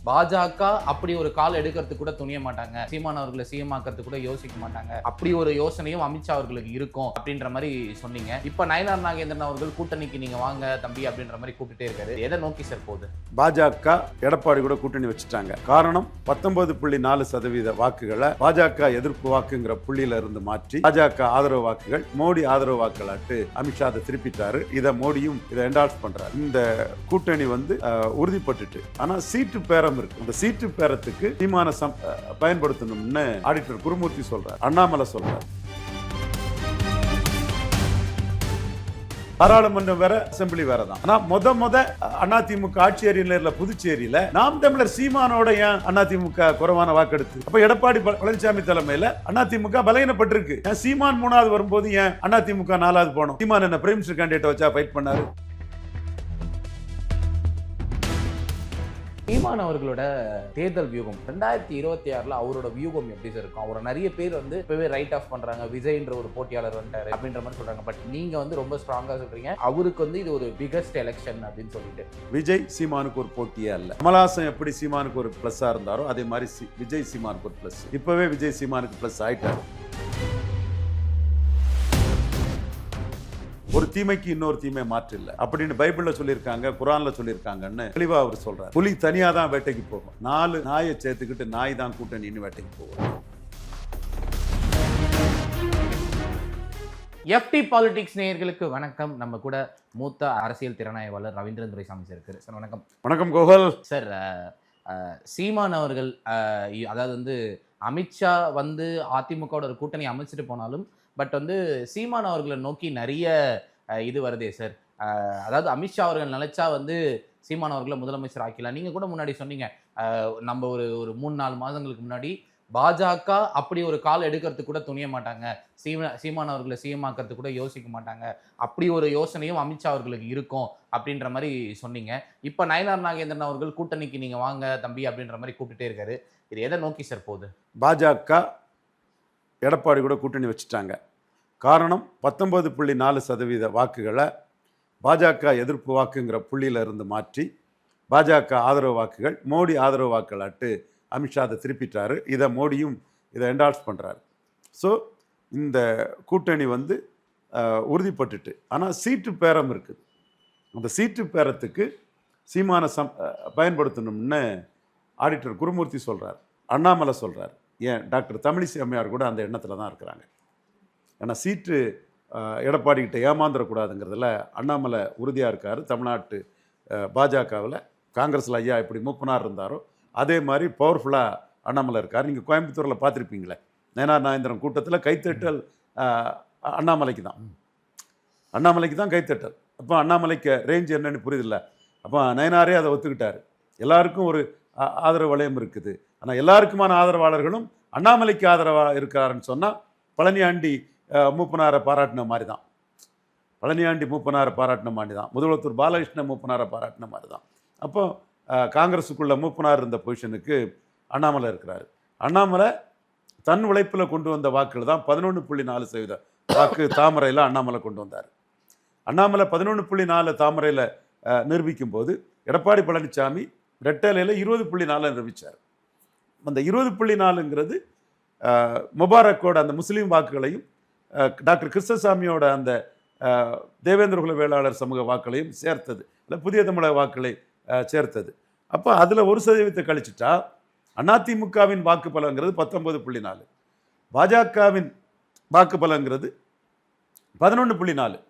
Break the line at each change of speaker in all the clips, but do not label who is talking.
பாஜக அப்படி ஒரு கால் எடுக்கிறதுக்கு கூட துணிய மாட்டாங்க. சீமான் அவர்களை சிஎம் ஆக்கிறதுக்கு கூட யோசிக்க மாட்டாங்க. அப்படி ஒரு யோசனையும் அமித்ஷா அவர்களுக்கு இருக்கும் அப்படின்ற மாதிரி சொன்னீங்க. இப்ப நயினார் நாகேந்திரன் அவர்கள் கூட்டணிக்கு நீங்க வாங்க தம்பி அப்படின்ற மாதிரி கூப்பிட்டே இருக்காரு. எதை நோக்கி சார் போகுது?
பாஜக எடப்பாடி கூட கூட்டணி வச்சுட்டாங்க. காரணம் 19.4% வாக்குகளை பாஜக எதிர்ப்பு வாக்குங்கிற புள்ளியில இருந்து மாற்றி பாஜக ஆதரவு வாக்குகள் மோடி ஆதரவு வாக்குகளாட்டு அமித்ஷா அதை திருப்பிட்டாரு. இதை மோடியும் இதை என்டால்ஸ் பண்றாரு. இந்த கூட்டணி உறுதிப்பட்டுட்டு, ஆனா சீட்டு பேரம் இருக்கு. அந்த சீட்டு பேரத்துக்கு சீமான பயன்படுத்தணும்னு ஆடிட்டர் குருமூர்த்தி சொல்றார், அண்ணாமலை சொல்றார். பாராளுமன்றம் வேற, அசம்பிளி வேற தான். ஆனா அதிமுக ஆட்சி ஏரியில புதுச்சேரியில நாம் தமிழர் சீமானோட ஏன் அதிமுக குறைவான வாக்கெடுத்து? அப்ப எடப்பாடி பழனிசாமி தலைமையில அதிமுக பலகீனப்பட்டிருக்கு. சீமான் 3வது வரும்போது ஏன் அதிமுக 4வது போனோம்? சீமான் என்ன பிரைம் மினிஸ்டர் கேண்டிடேட் வச்சா ஃபைட் பண்ணாரு?
சீமான் அவர்களோட தேர்தல் வியூகம் 2026 அவரோட வியூகம் எப்படி சார் இருக்கும்? அவரை நிறைய பேர் இப்பவே ரைட் ஆஃப் பண்றாங்க. விஜய்ன்ற ஒரு போட்டியாளர் வந்துட்டாரு அப்படின்ற மாதிரி சொல்றாங்க. பட் நீங்க ரொம்ப ஸ்ட்ராங்கா சொல்றீங்க அவருக்கு இது ஒரு பிகஸ்ட் எலெக்ஷன் அப்படின்னு சொல்லிட்டு.
விஜய் சீமானுக்கு ஒரு போட்டியே அல்ல. கமலஹாசன் எப்படி சீமானுக்கு ஒரு பிளஸ்ஸா இருந்தாரோ அதே மாதிரி விஜய் சீமானுக்கு ஒரு பிளஸ். இப்பவே விஜய் சீமானுக்கு பிளஸ் ஆயிட்டாரு. ஒரு தீமைக்கு இன்னொரு தீமை மாற்று இல்லை அப்படின்னு பைபிள்ல சொல்லியிருக்காங்க, குரான்ல சொல்லியிருக்காங்கன்னு தெளிவா அவர் சொல்றாரு. புலி தனியா தான் வேட்டைக்கு போகும், 4 நாயை சேர்த்துக்கிட்டு நாய் தான் கூட்டணின்னு வேட்டைக்கு போகும்.
எஃப்டி பாலிடிக்ஸ் நேயர்களுக்கு வணக்கம். நம்ம கூட மூத்த அரசியல் திறனாய்வாளர் ரவீந்திரன் துரைசாமி சார் இருக்காரு. சார் வணக்கம்.
வணக்கம் கோகுல்
சார். சீமான் அவர்கள் அதாவது அமித்ஷா அதிமுகவோட ஒரு கூட்டணி அமைச்சிட்டு போனாலும் பட் சீமான் அவர்களை நோக்கி நிறைய இது வருதே சார். அதாவது அமித்ஷா அவர்கள் நினைச்சா சீமான் அவர்களை முதலமைச்சர் ஆக்கலாம். நீங்க கூட முன்னாடி சொன்னீங்க, நம்ம ஒரு 3-4 மாதங்களுக்கு முன்னாடி பாஜக அப்படி ஒரு கால் எடுக்கிறதுக்கு கூட துணிய மாட்டாங்க. சீமான் அவர்களை சிஎம் ஆக்கிறதுக்கு கூட யோசிக்க மாட்டாங்க. அப்படி ஒரு யோசனையும் அமித்ஷா அவர்களுக்கு இருக்கும் அப்படின்ற மாதிரி சொன்னீங்க. இப்ப நயினார் நாகேந்திரன் அவர்கள் கூட்டணிக்கு நீங்க வாங்க தம்பி அப்படின்ற மாதிரி கூப்பிட்டுட்டே இருக்காரு. இது எதை நோக்கி சார் போகுது?
பாஜக எடப்பாடி கூட கூட்டணி வச்சுட்டாங்க. காரணம் 19.4% வாக்குகளை பாஜக எதிர்ப்பு வாக்குங்கிற புள்ளியில இருந்து மாற்றி பாஜக ஆதரவு வாக்குகள் மோடி ஆதரவு வாக்குகளாட்டு அமித்ஷா அதை திருப்பிட்டாரு. இதை மோடியும் இதை என்டால்ஸ் பண்றாரு. ஸோ இந்த கூட்டணி உறுதிப்பட்டுட்டு, ஆனால் சீட்டு பேரம் இருக்குது. அந்த சீட்டு பேரத்துக்கு சீமான பயன்படுத்தணும்னு ஆடிட்டர் குருமூர்த்தி சொல்றார், அண்ணாமலை சொல்றார். ஏன் டாக்டர் தமிழிசை அம்மையார் கூட அந்த எண்ணத்தில் தான் இருக்கிறாங்க. ஏன்னா சீட்டு எடப்பாடி கிட்ட ஏமாந்துடக்கூடாதுங்கிறதுல அண்ணாமலை உறுதியாக இருக்கார். தமிழ்நாட்டு பாஜகவில் காங்கிரஸில் ஐயா எப்படி மூப்பனார் இருந்தாரோ அதே மாதிரி பவர்ஃபுல்லாக அண்ணாமலை இருக்கார். நீங்கள் கோயம்புத்தூரில் பார்த்துருப்பீங்களே, நயினார் நாகேந்திரன் கூட்டத்தில் கைத்தட்டல் அண்ணாமலைக்கு தான் கைத்தட்டல். அப்போ அண்ணாமலைக்கு ரேஞ்ச் என்னன்னு புரியுதில்ல. அப்போ நயனாரே அதை ஒத்துக்கிட்டார். எல்லாருக்கும் ஒரு ஆதரவு வளையம் இருக்குது. ஆனால் எல்லாருக்குமான ஆதரவாளர்களும் அண்ணாமலைக்கு ஆதரவாக இருக்கிறாருன்னு சொன்னால் பழனியாண்டி மூப்பனாரை பாராட்டின மாதிரி தான். முதலத்தூர் பாலகிருஷ்ண மூப்பனாரை பாராட்டின மாதிரி தான். அப்போ காங்கிரஸுக்குள்ள மூப்பனார் இருந்த பொசிஷனுக்கு அண்ணாமலை இருக்கிறாரு. அண்ணாமலை தன் உழைப்பில் கொண்டு வந்த வாக்குகள் தான் 11.4% வாக்கு தாமரையில் அண்ணாமலை கொண்டு வந்தார். அண்ணாமலை 11.4 தாமரையில் நிரூபிக்கும் போது எடப்பாடி பழனிசாமி ரெட்டலையில் 20.4 நிரூபித்தார். அந்த 20.4ங்கிறது முபாரக்கோட அந்த முஸ்லீம் வாக்குகளையும் டாக்டர் கிருஷ்ணசாமியோட அந்த தேவேந்திரகுல வேளாளர் சமூக வாக்குகளையும் சேர்த்தது, இல்லை புதிய தமிழக வாக்குகளை சேர்த்தது. அப்போ அதில் 1% கழிச்சுட்டா அதிமுகவின் வாக்கு பலங்கிறது 19.4, பாஜகவின் வாக்கு பலங்கிறது 11.4.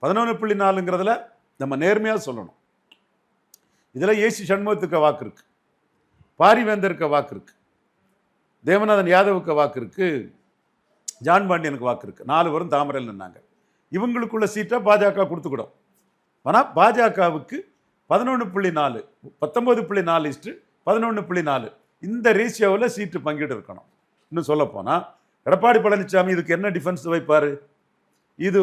11.4ங்கிறதுல நம்ம நேர்மையாக சொல்லணும். இதில் ஏசி சண்முகத்துக்கு வாக்கு இருக்கு, பாரிவேந்தருக்கு வாக்கு இருக்கு, தேவநாதன் யாதவுக்கு வாக்கு இருக்கு, ஜான் பாண்டியனுக்கு வாக்கு இருக்கு. 4 பேரும் தாமரையில் நின்னாங்க. இவங்களுக்குள்ள சீட்டை பாஜக கொடுத்துக்கிடும். ஆனால் பாஜகவுக்கு 11.4 19.4 11.4 இந்த ரேஷியோவில் சீட்டு பங்கீடு இருக்கணும். இன்னும் சொல்ல போனால் எடப்பாடி பழனிசாமி இதுக்கு என்ன டிஃபென்ஸ் வைப்பார்? இது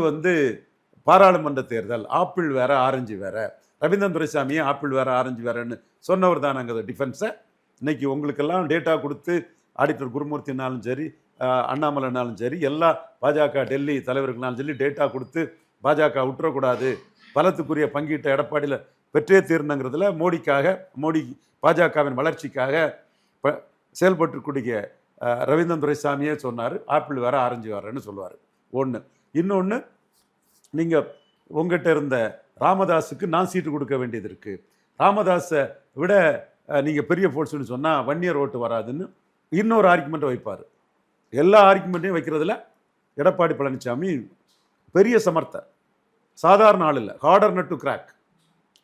பாராளுமன்ற தேர்தல், ஆப்பிள் வேற ஆரஞ்சு வேற, ரவீந்திரன் துரைசாமியே ஆப்பிள் வேற ஆரஞ்சு வேறன்னு சொன்னவர் தான் நாங்கள் டிஃபென்ஸை. இன்னைக்கு உங்களுக்கெல்லாம் டேட்டா கொடுத்து ஆடிட்டர் குருமூர்த்தினாலும் சரி, அண்ணாமலைனாலும் சரி, எல்லா பாஜக டெல்லி தலைவர்களாலும் சரி டேட்டா கொடுத்து பாஜக விட்டுறக்கூடாது, பலத்துக்குரிய பங்கீட்டை எடப்பாடியில் பெற்றே தீரணுங்கிறதுல மோடி பாஜகவின் வளர்ச்சிக்காக செயல்பட்டுக்கூடிய ரவீந்திரன் துரைசாமியே சொன்னார், ஆப்பிள் வேற ஆரஞ்சு வேறன்னு சொல்லுவார். ஒன்று. இன்னொன்று, நீங்கள் உங்ககிட்ட இருந்த ராமதாஸுக்கு நான் சீட்டு கொடுக்க வேண்டியது இருக்குது, ராமதாஸை விட நீங்கள் பெரிய ஃபோர்ஸ்னு சொன்னால் வன்னியர் ஓட்டு வராதுன்னு இன்னொரு ஆர்குமெண்ட்டை வைப்பார். எல்லா ஆர்குமெண்ட்டையும் வைக்கிறதுல எடப்பாடி பழனிசாமி பெரிய சமர்த்தர், சாதாரண ஆள் இல்லை, ஹார்டர் நட் டு கிராக்,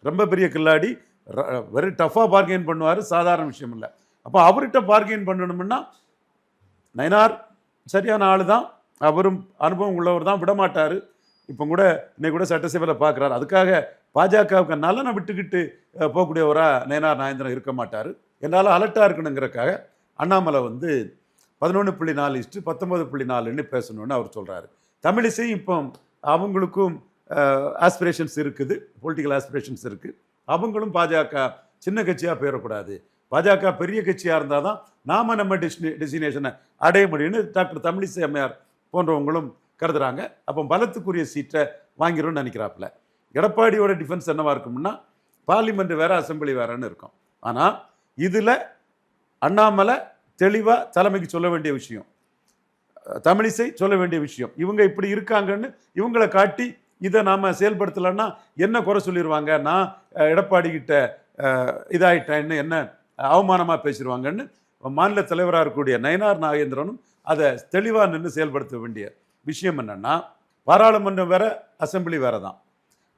ரொம்ப பெரிய கில்லாடி, வெரி டஃப்பாக பார்கெயின் பண்ணுவார், சாதாரண விஷயம் இல்லை. அப்போ அவர்கிட்ட பார்கெயின் பண்ணணும்னா நயனார் சரியான ஆள் தான், அவரும் அனுபவம் உள்ளவர் தான், விடமாட்டார். இப்போ கூட இன்னைக்கு கூட சட்டசபையில் பார்க்குறாரு. அதுக்காக பாஜகவுக்கு நலனை விட்டுக்கிட்டு போகக்கூடியவராக நயனார் நாகேந்திரன் இருக்க மாட்டார். என்னால் அலர்ட்டாக இருக்கணுங்கிறக்காக அண்ணாமலை வந்து 11.4:19.4ன்னு பேசணும்னு அவர் சொல்கிறாரு. தமிழிசை இப்போ அவங்களுக்கும் ஆஸ்பிரேஷன்ஸ் இருக்குது, பொலிட்டிக்கல் ஆஸ்பிரேஷன்ஸ் இருக்குது. அவங்களும் பாஜக சின்ன கட்சியாக போயிடக்கூடாது, பாஜக பெரிய கட்சியாக இருந்தால் தான் நாம் நம்ம டெஸ்டினேஷனை அடைய முடியும்னு டாக்டர் தமிழிசை அம்மையார் போன்றவங்களும் கருதுறாங்க. அப்போ பலத்துக்குரிய சீட்டை வாங்கிடும்னு நினைக்கிறாப்புல. எடப்பாடியோட டிஃபென்ஸ் என்னவா இருக்கும்னா பார்லிமெண்ட் வேற, அசம்பிளி வேறன்னு இருக்கும். ஆனால் இதில் அண்ணாமலை தெளிவாக தலைமைக்கு சொல்ல வேண்டிய விஷயம், தமிழிசை சொல்ல வேண்டிய விஷயம், இவங்க இப்படி இருக்காங்கன்னு இவங்களை காட்டி இதை நாம் செயல்படுத்தலைன்னா என்ன குறை சொல்லிடுவாங்க, நான் எடப்பாடி கிட்ட இதாயிட்டேன்னு என்ன அவமானமாக பேசிடுவாங்கன்னு மாநில தலைவராக இருக்கக்கூடிய நயனார் நாகேந்திரனும் அதை தெளிவாக நின்று செயல்படுத்த வேண்டிய விஷயம் என்னென்னா, பாராளுமன்றம் வேற, அசம்பிளி வேற தான்.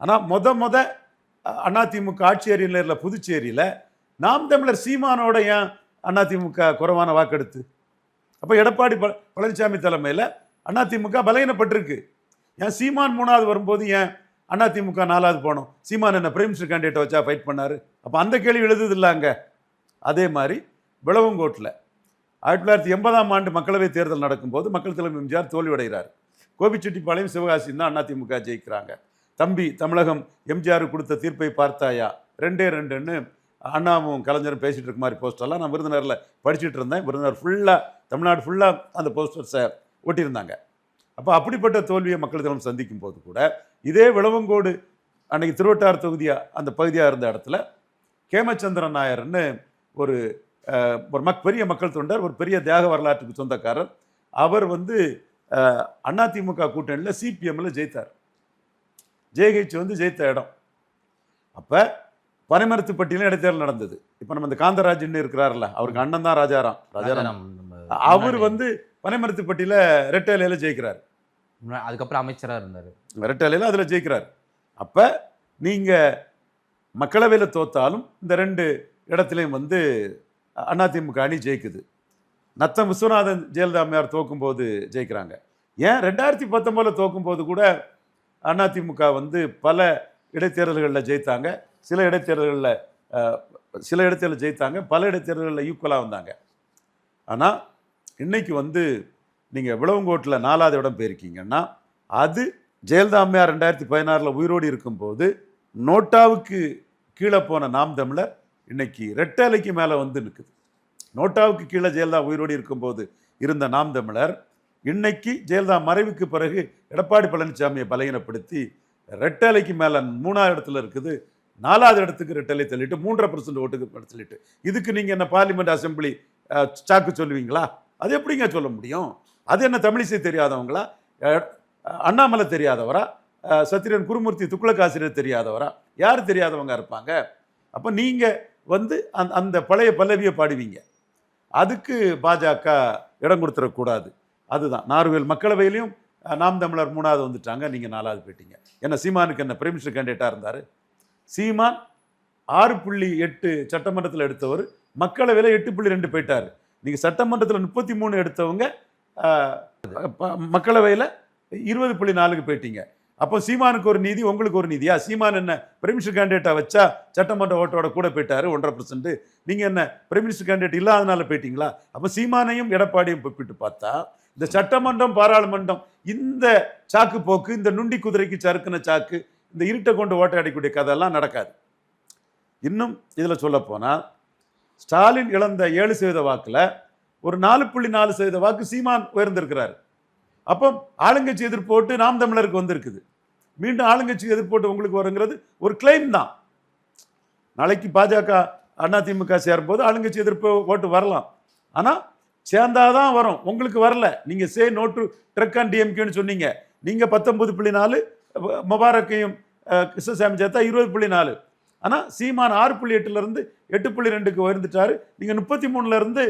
ஆனால் அதிமுக ஆட்சி ஏரியில் புதுச்சேரியில் நாம் தமிழர் சீமானோட ஏன் அதிமுக குறைவான வாக்கெடுத்து? அப்போ எடப்பாடி பழனிசாமி தலைமையில் அதிமுக பலகீனப்பட்டிருக்கு. ஏன் சீமான் 3வது வரும்போது ஏன் அதிமுக 4வது போனோம்? சீமான் என்ன பிரைம் மினிஸ்டர் கேண்டிடேட்டை வச்சா ஃபைட் பண்ணார்? அப்போ அந்த கேள்வி எழுதுது இல்லைங்க. அதே மாதிரி விளவங்கோட்டில் 1980ஆம் ஆண்டு மக்களவைத் தேர்தல் நடக்கும்போது மக்கள் தலைவர் எம்ஜிஆர் தோல்வியடைகிறார். கோபிச்செட்டிப்பாளையம் சிவகாசியும் தான் அதிமுக ஜெயிக்கிறாங்க. தம்பி தமிழகம் எம்ஜிஆர் கொடுத்த தீர்ப்பை பார்த்தாயா 2-2ன்னு அண்ணாவும் கலைஞரும் பேசிகிட்டு இருக்க மாதிரி போஸ்டர்லாம் நான் விருதுநகரில் படிச்சுட்டு இருந்தேன். விருதுநகர் ஃபுல்லாக, தமிழ்நாடு ஃபுல்லாக அந்த போஸ்டர்ஸை ஒட்டியிருந்தாங்க. அப்போ அப்படிப்பட்ட தோல்வியை மக்கள் தலைவர் சந்திக்கும் போது கூட இதே விளவங்கோடு அன்னைக்கு திருவட்டார் தொகுதியாக அந்த பகுதியாக இருந்த இடத்துல கேமச்சந்திரன் நாயர்னு ஒரு பெரிய மக்கள் தொண்டர், ஒரு பெரிய தியாக வரலாற்றுக்கு சொந்தக்காரர், அவர் வந்து அதிமுக கூட்டணியில் சிபிஎம்ல ஜெயித்தார். ஜெயகட்சி வந்து ஜெயித்த இடம். அப்போ பனைமரத்துப்பட்டியிலும் இடைத்தேர்தல் நடந்தது. இப்போ நம்ம இந்த காந்தராஜ்னு இருக்கிறார்ல, அவருக்கு அண்ணன் தான் ராஜாராம். அவர் வந்து பனைமரத்துப்பட்டியில் ரெட்டையில ஜெயிக்கிறார்.
அதுக்கப்புறம் அமைச்சராக இருந்தார்.
ரெட்டையில அதில் ஜெயிக்கிறார். அப்போ நீங்கள் மக்களவையில் தோத்தாலும் இந்த 2 இடத்துலையும் வந்து அதிமுக அணி ஜெயிக்குது. நத்தம் விஸ்வநாதன் ஜெயலலிதா அம்மையார் தோக்கும்போது ஜெயிக்கிறாங்க. ஏன் 2019 தோக்கும்போது கூட அதிமுக வந்து பல இடைத்தேர்தல்களில் ஜெயித்தாங்க, சில இடைத்தேர்தலில் ஜெயித்தாங்க, பல இடைத்தேர்தல்களில் ஈக்குவலாக வந்தாங்க. ஆனால் இன்னைக்கு வந்து நீங்கள் விளவங்கோட்டில் 4வது இடம் போயிருக்கீங்கன்னா அது ஜெயலலிதா அம்மையார் 2016 உயிரோடு இருக்கும்போது நோட்டாவுக்கு கீழே போன நாம் தமிழர் இன்னைக்கு ரெட்டலைக்கு மேலே வந்து நிற்குது. நோட்டாவுக்கு கீழே ஜெயலலிதா உயிரோடு இருக்கும்போது இருந்த நாம் தமிழர் இன்னைக்கு ஜெயலலிதா மறைவுக்கு பிறகு எடப்பாடி பழனிசாமியை பலகீனப்படுத்தி ரெட்டலைக்கு மேலே 3வது இடத்துல இருக்குது. 4வது இடத்துக்கு ரெட்டலை தள்ளிட்டு 3.5% ஓட்டுக்கு தள்ளிட்டு, இதுக்கு நீங்கள் என்ன பார்லிமெண்ட் அசம்பிளி சாக்கு சொல்லுவீங்களா? அது எப்படிங்க சொல்ல முடியும்? அது என்ன தமிழிசை தெரியாதவங்களா? அண்ணாமலை தெரியாதவரா? சத்திரியன் குருமூர்த்தி துக்ளக் ஆசிரியர் தெரியாதவரா? யார் தெரியாதவங்க இருப்பாங்க? அப்போ நீங்கள் வந்து அந்த பழைய பல்லவியை பாடுவீங்க. அதுக்கு பாஜக இடம் கொடுத்துடக்கூடாது. அதுதான் நார்வேல் மக்களவையிலையும் நாம் தமிழர் 3வது வந்துட்டாங்க, நீங்கள் 4வது போயிட்டீங்க. ஏன்னா சீமானுக்கு என்ன பிரைம் மினிஸ்டர் கேண்டிடேட்டாக இருந்தார். சீமான் 6.8 சட்டமன்றத்தில் எடுத்தவர், மக்களவையில் 8.2 போயிட்டார். நீங்கள் சட்டமன்றத்தில் 33 எடுத்தவங்க மக்களவையில் 20.4க்கு போயிட்டீங்க. அப்போ சீமானுக்கு ஒரு நீதி, உங்களுக்கு ஒரு நீதியா? சீமான் என்ன பிரைம் மினிஸ்டர் கேண்டிடேட்டாக வச்சா சட்டமன்ற ஓட்டோட கூட போயிட்டாரு 1.5%. நீங்கள் என்ன பிரைம் மினிஸ்டர் கேண்டிடேட் இல்லாதனால போயிட்டீங்களா? அப்போ சீமானையும் எடப்பாடியும் ஒப்பிட்டு பார்த்தா இந்த சட்டமன்றம் பாராளுமன்றம் இந்த சாக்கு போக்கு, இந்த நுண்டி குதிரைக்கு சறுக்குன சாக்கு, இந்த இருட்டை கொண்டு ஓட்டை அடிக்கக்கூடிய கதையெல்லாம் நடக்காது. இன்னும் இதில் சொல்ல போனால் ஸ்டாலின் இழந்த 7% வாக்கில் ஒரு 4.4% வாக்கு சீமான் உயர்ந்திருக்கிறார். அப்போ ஆளுங்கட்சி எதிர்ப்போட்டு நாம் தமிழருக்கு வந்திருக்குது. மீண்டும் ஆளுங்கட்சி எதிர்ப்போட்டு உங்களுக்கு வருங்கிறது ஒரு கிளைம் தான். நாளைக்கு பாஜக அதிமுக சேரும்போது ஆளுங்கட்சி எதிர்ப்பு ஓட்டு வரலாம். ஆனால் சேர்ந்தாதான் வரும், உங்களுக்கு வரல. நீங்கள் சே நோட்டு ட்ரக் அண்ட் டிஎம்கேன்னு சொன்னீங்க. நீங்கள் 19.4, முபாரக்கையும் கிருஷ்ணசாமி சேர்த்தா 20.4. ஆனால் சீமான் 6.8லேருந்து 8.2க்கு உயர்ந்துட்டாரு. நீங்கள் 33லேருந்து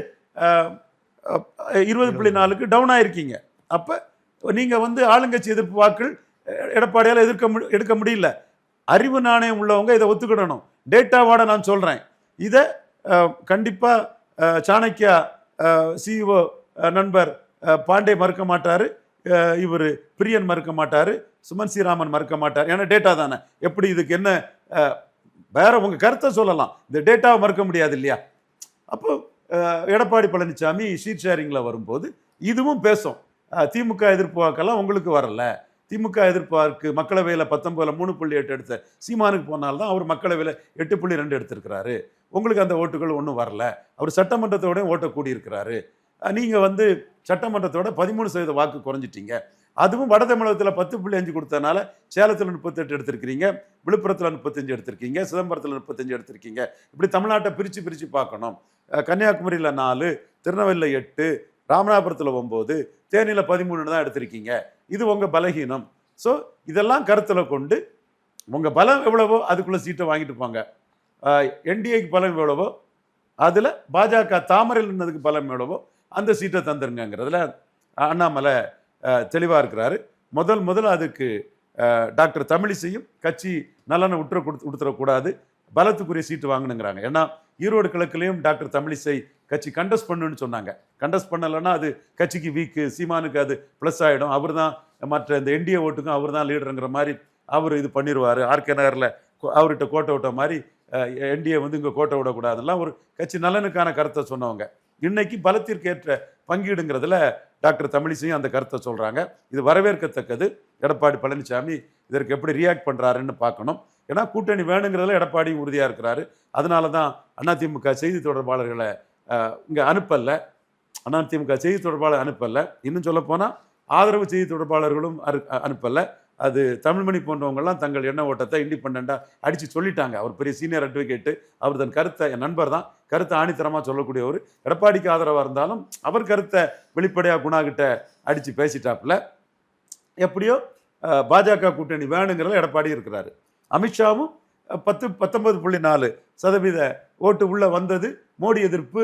20.4க்கு டவுன் ஆயிருக்கீங்க. அப்போ நீங்கள் வந்து ஆளுங்கட்சி எதிர்ப்பு வாக்குகள் எடப்பாடியால் எடுக்க முடியல. அறிவு நாணயம் உள்ளவங்க இதை ஒத்துக்கிடணும். டேட்டாவோட நான் சொல்கிறேன். இதை கண்டிப்பாக சாணக்கியா சிஇஓ நண்பர் பாண்டே மறுக்க மாட்டார், இவர் பிரியன் மறுக்க மாட்டார், சுமன் ஸ்ரீராமன் மறுக்க மாட்டார். ஏன்னா டேட்டா தானே. எப்படி இதுக்கு என்ன வேற உங்கள் கருத்தை சொல்லலாம், இந்த டேட்டாவை மறுக்க முடியாது இல்லையா? அப்போ எடப்பாடி பழனிசாமி ஷீட் ஷேரிங்கில் வரும்போது இதுவும் பேசும். திமுக எதிர்ப்பு வாக்கெல்லாம் உங்களுக்கு வரல. திமுக எதிர்ப்பு வாக்கு மக்களவையில் 19 3.8 எடுத்த சீமானுக்கு போனால்தான் அவர் மக்களவையில் 8.2 எடுத்திருக்கிறாரு. உங்களுக்கு அந்த ஓட்டுகள் ஒன்றும் வரல. அவர் சட்டமன்றத்தோட ஓட்ட கூடியிருக்கிறாரு. நீங்கள் வந்து சட்டமன்றத்தோட 13% வாக்கு குறைஞ்சிட்டீங்க. அதுவும் வட தமிழகத்தில் 10.5 கொடுத்தனால சேலத்தில் 38 எடுத்திருக்கிறீங்க, விழுப்புரத்தில் 35 எடுத்திருக்கீங்க, சிதம்பரத்தில் 35 எடுத்திருக்கீங்க. இப்படி தமிழ்நாட்டை பிரித்து பார்க்கணும். கன்னியாகுமரியில் 4, திருநெல்வேலியில் 8, ராமநாதபுரத்தில் 9, தேனியில் 13 தான் எடுத்திருக்கீங்க. இது உங்கள் பலகீனம். ஸோ இதெல்லாம் கருத்தில் கொண்டு உங்கள் பலம் எவ்வளவோ அதுக்குள்ளே சீட்டை வாங்கிட்டு போங்க. என்டிஏக்கு பலம் எவ்வளவோ அதில் பாஜக தாமரையில் நின்னதுக்கு பலம் எவ்வளவோ அந்த சீட்டை தந்துருங்கிறதுல அண்ணாமலை தெளிவாக இருக்கிறாரு. முதல் அதுக்கு டாக்டர் தமிழிசையும் கட்சி நலனை விட்டுறக்கூடாது, பலத்துக்குரிய சீட்டு வாங்கணுங்கிறாங்க. ஏன்னா ஈரோடு கிழக்குலையும் டாக்டர் தமிழிசை கட்சி கண்டஸ்ட் பண்ணுன்னு சொன்னாங்க. கண்டஸ்ட் பண்ணலைன்னா அது கட்சிக்கு வீக்கு, சீமானுக்கு அது ப்ளஸ் ஆகிடும். அவர் தான் மற்ற இந்த என்டிஏ ஓட்டுக்கும் அவர் தான் லீடருங்கிற மாதிரி அவர் இது பண்ணிடுவார். ஆர்கே நகரில் அவர்கிட்ட கோட்டை விட்ட மாதிரி என்டிஏ வந்து இங்கே கோட்டை விடக்கூடாதுலாம் ஒரு கட்சி நலனுக்கான கருத்தை சொன்னவங்க. இன்னைக்கு பலத்திற்கு ஏற்ற பங்கீடுங்கிறதுல டாக்டர் தமிழிசையும் அந்த கருத்தை சொல்கிறாங்க. இது வரவேற்கத்தக்கது. எடப்பாடி பழனிசாமி இதற்கு எப்படி ரியாக்ட் பண்ணுறாருன்னு பார்க்கணும். ஏன்னா கூட்டணி வேணுங்கிறதுல எடப்பாடியும் உறுதியாக இருக்கிறாரு. அதனால தான் அதிமுக செய்தி தொடர்பாளர்களை இங்கே அனுப்பலை. அதிமுக செய்தி தொடர்பாளர் அனுப்பலை. இன்னும் சொல்லப்போனால் ஆதரவு செய்தி தொடர்பாளர்களும் அனுப்பலை. அது தமிழ்மணி போன்றவங்கெல்லாம் தங்கள் எண்ண ஓட்டத்தை இண்டிபெண்டாக அடித்து சொல்லிட்டாங்க. அவர் பெரிய சீனியர் அட்வொகேட்டு, அவர் தன் கருத்தை, என் நண்பர் தான், கருத்தை ஆணித்தரமாக சொல்லக்கூடியவர். எடப்பாடிக்கு ஆதரவாக இருந்தாலும் அவர் கருத்தை வெளிப்படையாக குணாகிட்ட அடித்து பேசிட்டாப்புல. எப்படியோ பாஜக கூட்டணி வேணுங்கிறத எடப்பாடி இருக்கிறாரு. அமித்ஷாவும் 19.4% ஓட்டு உள்ள வந்தது மோடி எதிர்ப்பு,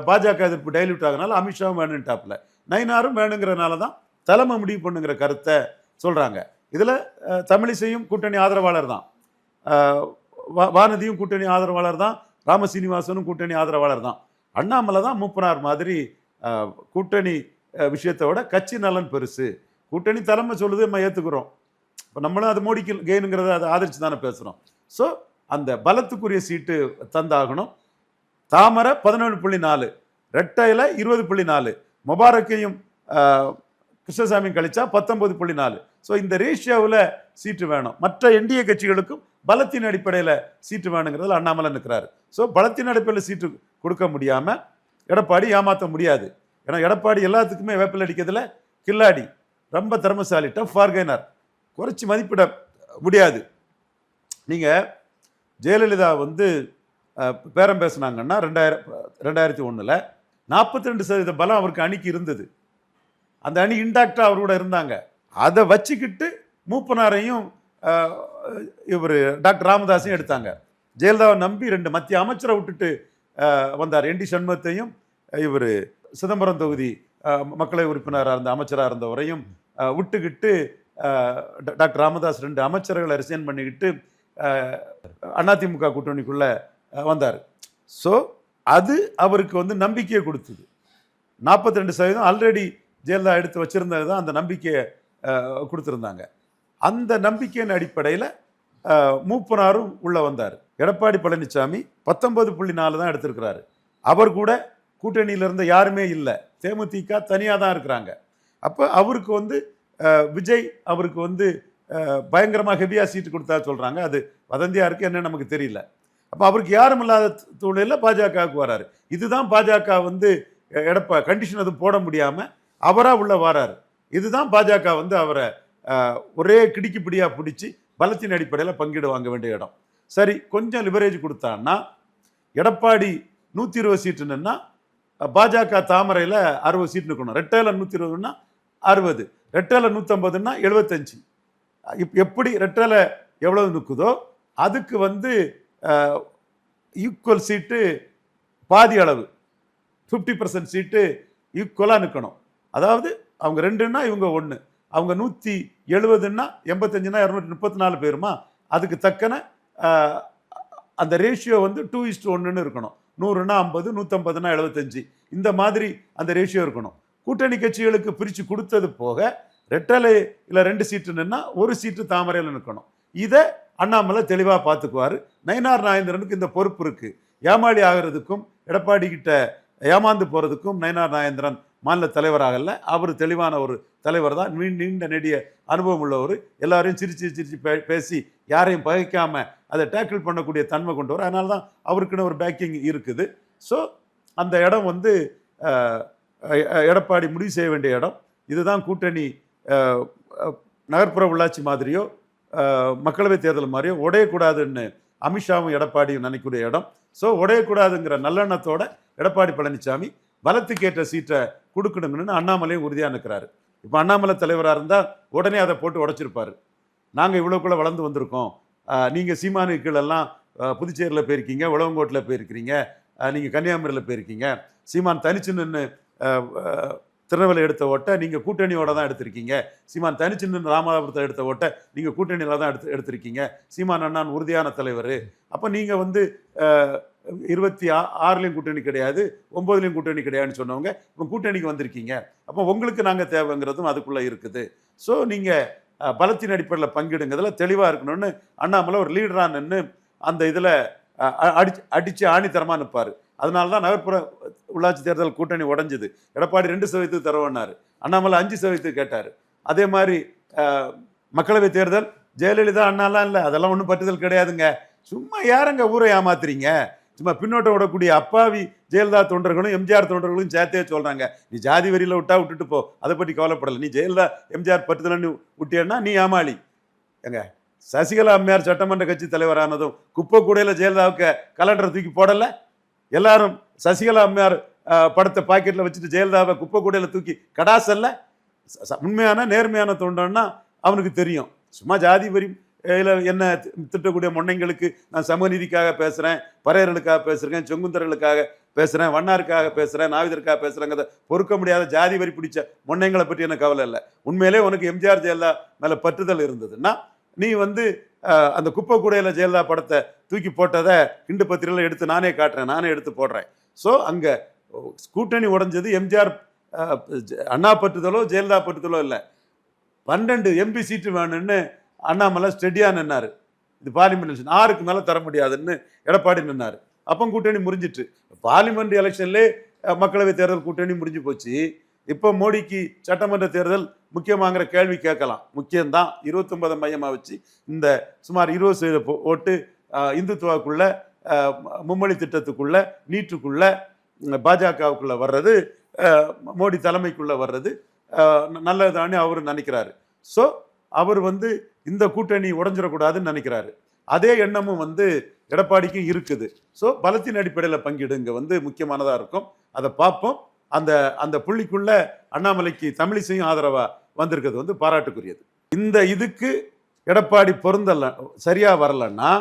பாஜக எதிர்ப்பு டைல்யூட் ஆகினால அமித்ஷாவும் வேணுன்ட்டாப்புல. நயினாரும் வேணுங்கிறனால தான் தலைமை முடிவு பண்ணுங்கிற கருத்தை சொல்கிறாங்க. இதில் தமிழிசையும் கூட்டணி ஆதரவாளர் தான், வானதியும் கூட்டணி ஆதரவாளர் தான், ராமசீனிவாசனும் கூட்டணி ஆதரவாளர் தான். அண்ணாமலை தான் மூப்பனார் மாதிரி கூட்டணி விஷயத்தோட கட்சி நலன் பெருசு, கூட்டணி தலைமை சொல்லுது நம்ம ஏற்றுக்கிறோம், இப்போ நம்மளும் அது மோடிக்கு கெயினுங்கிறத அதை ஆதரிச்சு தானே பேசுகிறோம். ஸோ அந்த பலத்துக்குரிய சீட்டு தந்தாகணும். தாமரை 11.4, ரெட்டையில் 20.4, முபாரக்கையும் கிருஷ்ணசாமி கழிச்சா 19.4. ஸோ இந்த ரேஷியோவில் சீட்டு வேணும். மற்ற என்டிஏ கட்சிகளுக்கும் பலத்தின் அடிப்படையில் சீட்டு வேணுங்கிறதுல அண்ணாமலை நிற்கிறாரு. ஸோ பலத்தின் அடிப்படையில் சீட்டு கொடுக்க முடியாமல் எடப்பாடி ஏமாற்ற முடியாது. ஏன்னா எடப்பாடி எல்லாத்துக்குமே வேப்பில் அடிக்கிறதுல கில்லாடி, ரொம்ப திறமசாலி, டஃப் பார்கெய்னர், குறைச்சி மதிப்பிட முடியாது. நீங்கள் ஜெயலலிதா வந்து பேரம் பேசினாங்கன்னா 2001 42% பலம் அவருக்கு அணிக்கு இருந்தது. அந்த அணி இன்டாக்டாக அவர் கூட இருந்தாங்க. அதை வச்சுக்கிட்டு மூப்பனாரையும் இவர் டாக்டர் ராமதாஸையும் எடுத்தாங்க. ஜெயலலிதாவை நம்பி 2 மத்திய அமைச்சரை விட்டுட்டு வந்தார். என்டி சண்முகத்தையும் இவர் சிதம்பரம் தொகுதி மக்களவை உறுப்பினராக இருந்த அமைச்சராக இருந்தவரையும் விட்டுக்கிட்டு டாக்டர் ராமதாஸ் 2 அமைச்சர்களை ரிசைன் பண்ணிக்கிட்டு அதிமுக கூட்டணிக்குள்ளே வந்தார். ஸோ அது அவருக்கு வந்து நம்பிக்கையை கொடுத்தது. 42% ஆல்ரெடி ஜெயலலிதா எடுத்து வச்சுருந்தது தான் அந்த நம்பிக்கையை கொடுத்துருந்தாங்க. அந்த நம்பிக்கையின் அடிப்படையில் மூப்பனாரும் உள்ளே வந்தார். எடப்பாடி பழனிசாமி 19.4 தான் எடுத்திருக்கிறாரு. அவர் கூட கூட்டணியில் இருந்த யாருமே இல்லை, தேமுதிக தனியாக தான் இருக்கிறாங்க. அப்போ அவருக்கு வந்து விஜய் அவருக்கு வந்து பயங்கரமாக ஹெவியாக சீட்டு கொடுத்தா சொல்கிறாங்க. அது வதந்தியாக இருக்குது, என்ன நமக்கு தெரியல. அப்போ அவருக்கு யாரும் இல்லாத சூழலில் பாஜகவுக்கு வராரு. இதுதான் பாஜக வந்து கண்டிஷன் எதுவும் போட முடியாமல் அவராக உள்ள வராரு. இதுதான் பாஜக வந்து அவரை ஒரே கிடிக்குப்பிடியாக பிடிச்சி பலத்தின் அடிப்படையில் பங்கீடு வாங்க வேண்டிய இடம். சரி கொஞ்சம் லிவரேஜ் கொடுத்தான்னா எடப்பாடி 120 சீட்டுன்னா பாஜக தாமரையில் 60 சீட் நிற்கணும். ரெட்டையில் 120ன்னா 60, ரெட்டையில் 150ன்னா 75. எப்படி ரெட்டையில் எவ்வளவு நிற்குதோ அதுக்கு வந்து ஈக்குவல் சீட்டு பாதி அளவு 50% சீட்டு ஈக்குவலாக நிற்கணும். அதாவது அவங்க 2ன்னா இவங்க 1, அவங்க 170ன்னா 85ன்னா 234 பேருமா, அதுக்கு தக்கன அந்த ரேஷியோ வந்து 2:1 இருக்கணும். 100ன்னா 50, 150ன்னா 75, இந்த மாதிரி அந்த ரேஷியோ இருக்கணும். கூட்டணி கட்சிகளுக்கு பிரித்து கொடுத்தது போக ரெட்டலையில் 2 சீட்டுன்னா 1 சீட்டு தாமரையில் நிற்கணும். இதை அண்ணாமலை தெளிவாக பார்த்துக்குவார். நயினார் நாகேந்திரனுக்கு இந்த பொறுப்பு இருக்கு. ஏமாளி ஆகிறதுக்கும் எடப்பாடி கிட்ட ஏமாந்து போறதுக்கும் நயினார் நாகேந்திரன் மாநில தலைவராகல. அவர் தெளிவான ஒரு தலைவர் தான், நீண்ட நெடிய அனுபவம் உள்ளவர். எல்லாரையும் சிரிச்சு பேசி யாரையும் பகைக்காம அதை டேக்கிள் பண்ணக்கூடிய தன்மை கொண்டவர். அதனால தான் அவருக்குன்னு ஒரு பேக்கிங் இருக்குது. ஸோ அந்த இடம் வந்து எடப்பாடி முடிவு செய்ய வேண்டிய இடம். இதுதான் கூட்டணி நகர்ப்புற உள்ளாட்சி மாதிரியோ மக்களவை தேர்தல் மாதிரியோ உடையக்கூடாதுன்னு அமித்ஷாவும் எடப்பாடியும் நினைக்கக்கூடிய இடம். ஸோ உடையக்கூடாதுங்கிற நல்லெண்ணத்தோட எடப்பாடி பழனிசாமி பலத்துக்கேற்ற சீட்டை கொடுக்கணுங்கன்னு அண்ணாமலையும் உறுதியாக நிற்கிறாரு. இப்போ அண்ணாமலை தலைவராக இருந்தால் உடனே அதை போட்டு உடைச்சிருப்பாரு. நாங்கள் இவ்வளோக்குள்ளே வளர்ந்து வந்திருக்கோம், நீங்கள் சீமானு கீழெல்லாம் புதுச்சேரியில் போயிருக்கீங்க, உழவங்கோட்டில் போயிருக்கிறீங்க, நீங்கள் கன்னியாகுமரியில் போயிருக்கீங்க, சீமான் தனிச்சு நின்று திருநெல்வேலி எடுத்த ஓட்டை நீங்கள் கூட்டணியோட தான் எடுத்திருக்கீங்க, சீமான் தனிச்சு நின்று ராமநாதபுரத்தை எடுத்த ஓட்டை நீங்கள் கூட்டணியில் தான் எடுத்திருக்கீங்க, சீமான் அண்ணான் உறுதியான தலைவர். அப்போ நீங்கள் வந்து 26லையும் கூட்டணி கிடையாது, 9லையும் கூட்டணி கிடையாதுன்னு சொன்னவங்க இப்போ கூட்டணிக்கு வந்திருக்கீங்க. அப்போ உங்களுக்கு நாங்கள் தேவைங்கிறதும் அதுக்குள்ளே இருக்குது. ஸோ நீங்கள் பலத்தின் அடிப்படையில் பங்கிடுங்கிறதுல தெளிவாக இருக்கணும்னு அண்ணாமலை ஒரு லீடராக நின்று அந்த இதில் அடித்து ஆணித்தரமாக நிற்பார். அதனால தான் நகர்ப்புற உள்ளாட்சி தேர்தல் கூட்டணி உடைஞ்சுது. எடப்பாடி 2% தருவன்னார், அண்ணாமலை 5% கேட்டார். அதே மாதிரி மக்களவை தேர்தல் ஜெயலலிதா அண்ணாலாம் இல்லை, அதெல்லாம் ஒன்றும் பற்றுதல் கிடையாதுங்க. சும்மா யாருங்க ஊரை ஏமாத்துறீங்க? சும்மா பின்னோட்டம் விடக்கூடிய அப்பாவி ஜெயலலிதா தொண்டர்களும் எம்ஜிஆர் தொண்டர்களும் சேர்த்தே சொல்கிறாங்க, நீ ஜாதி வரியில் விட்டுட்டு போ, அதை பற்றி கவலைப்படலை, நீ ஜெயலலிதா எம்ஜிஆர் பற்றுதல்னு விட்டியன்னா நீ ஏமாளி. எங்க சசிகலா அம்மையார் சட்டமன்ற கட்சி தலைவரானதும் குப்பை கூடையில் ஜெயலலிதாவுக்கு கலண்டரை தூக்கி போடலை? எல்லாரும் சசிகலா அம்மையார் படத்தை பாக்கெட்டில் வச்சுட்டு ஜெயலலிதாவை குப்பை கூடையில் தூக்கி கடாசல்ல? உண்மையான நேர்மையான தொண்டன்னா அவனுக்கு தெரியும். சும்மா ஜாதி வரி என்ன திட்டக்கூடிய மொண்ணைங்களுக்கு நான் சமூக நீதிக்காக பேசுகிறேன், பறையர்களுக்காக பேசுகிறேன், செங்குந்தர்களுக்காக பேசுகிறேன், வண்ணாருக்காக பேசுகிறேன், நாவிதற்காக பேசுகிறேங்கிறத பொறுக்க முடியாத ஜாதி வரி பிடிச்ச மொண்ணைங்களை பற்றி எனக்கு கவலை இல்லை. உண்மையிலே உனக்கு எம்ஜிஆர் ஜெயலலிதா மேலே பற்றுதல் இருந்ததுன்னா நீ வந்து அந்த குப்பை கூடையில் ஜெயலலிதா படத்தை தூக்கி போட்டதை கிண்டு பத்திரிகையில் எடுத்து நானே காட்டுறேன், நானே எடுத்து போடுறேன். ஸோ அங்கே கூட்டணி உடைஞ்சது எம்ஜிஆர் அண்ணா பற்றுதலோ ஜெயலலிதா பற்றுதலோ இல்லை, 12 MP சீட்டு வேணும்னு அண்ணாமலை ஸ்டெடியாக நின்னார். இது பார்லிமெண்ட் எலெக்ஷன் 6க்கு மேலே தர முடியாதுன்னு எடப்பாடி நின்னார். அப்போ கூட்டணி முறிஞ்சிட்டு பார்லிமெண்ட் எலெக்ஷன்லே மக்களவை தேர்தல் கூட்டணி முறிஞ்சு போச்சு. இப்போ மோடிக்கு சட்டமன்ற தேர்தல் முக்கியமாகிற கேள்வி கேட்கலாம். முக்கியம்தான். 29 மையமாக வச்சு இந்த சுமார் 20% ஓட்டு இந்துத்துவாக்குள்ள, மும்மொழி திட்டத்துக்குள்ள, நீட்டுக்குள்ள, பாஜகவுக்குள்ள வர்றது, மோடி தலைமைக்குள்ள வர்றது நல்லதுதானே அவர் நினைக்கிறாரு. ஸோ அவர் வந்து இந்த கூட்டணி உடஞ்சிடக்கூடாதுன்னு நினைக்கிறாரு. அதே எண்ணமும் வந்து எடப்பாடிக்கும் இருக்குது. ஸோ பலத்தின் அடிப்படையில் பங்கீடு இங்கே வந்து முக்கியமானதாக இருக்கும். அதை பார்ப்போம். அந்த அந்த புள்ளிக்குள்ள அண்ணாமலைக்கு தமிழிசையும் ஆதரவாக வந்திருக்கிறது வந்து பாராட்டுக்குரியது. இந்த இதுக்கு எடப்பாடி பொருந்தல, சரியாக வரலன்னா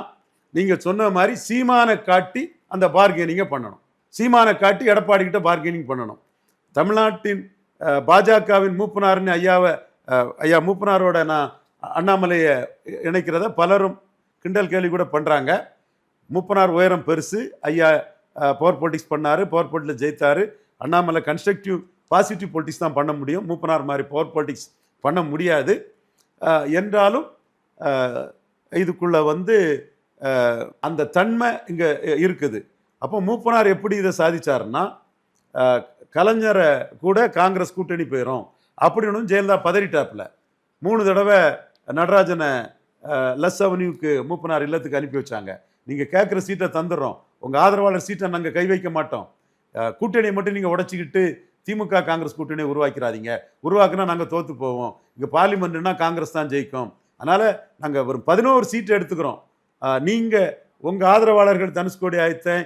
நீங்கள் சொன்ன மாதிரி சீமானை காட்டி அந்த பார்கெனிங்கை பண்ணணும். சீமானை காட்டி எடப்பாடி கிட்ட பார்கெனிங் பண்ணணும். தமிழ்நாட்டின் பாஜகவின் மூப்பனார்னு ஐயா மூப்பனாரோட நான் அண்ணாமலையை இணைக்கிறத பலரும் கிண்டல் கேள்வி கூட பண்ணுறாங்க. மூப்பனார் உயரம் பெருசு, ஐயா பவர் பொலிட்டிக்ஸ் பண்ணார், பவர் பொலிட்டிக்ஸில் ஜெயித்தார். அண்ணாமலை கன்ஸ்ட்ரக்டிவ் பாசிட்டிவ் பொலிட்டிக்ஸ் தான் பண்ண முடியும், மூப்பனார் மாதிரி பவர் பொலிட்டிக்ஸ் பண்ண முடியாது. என்றாலும் இதுக்குள்ளே வந்து அந்த தன்மை இங்கே இருக்குது. அப்போ மூப்பனார் எப்படி இதை சாதிச்சாருன்னா, கலைஞரை கூட காங்கிரஸ் கூட்டணி போயிடும் அப்படின்னு ஜெயலலிதா பதறிட்டாப்புல. 3 தடவை நடராஜனை லெஸ் அவென்யூக்கு மூப்பனார் இல்லத்துக்கு அனுப்பி வச்சாங்க. நீங்கள் கேட்குற சீட்டை தந்துடுறோம், உங்கள் ஆதரவாளர் சீட்டை நாங்கள் கை வைக்க மாட்டோம், கூட்டணியை மட்டும் நீங்கள் உடச்சிக்கிட்டு திமுக காங்கிரஸ் கூட்டணியை உருவாக்கிறாதீங்க, உருவாக்குனா நாங்கள் தோற்று போவோம், இங்கே பார்லிமெண்ட்னா காங்கிரஸ் தான் ஜெயிக்கும், அதனால் நாங்கள் ஒரு 11 சீட்டு எடுத்துக்கிறோம், நீங்கள் உங்கள் ஆதரவாளர்கள் தனுஷ்கோடி ஆயத்தன்,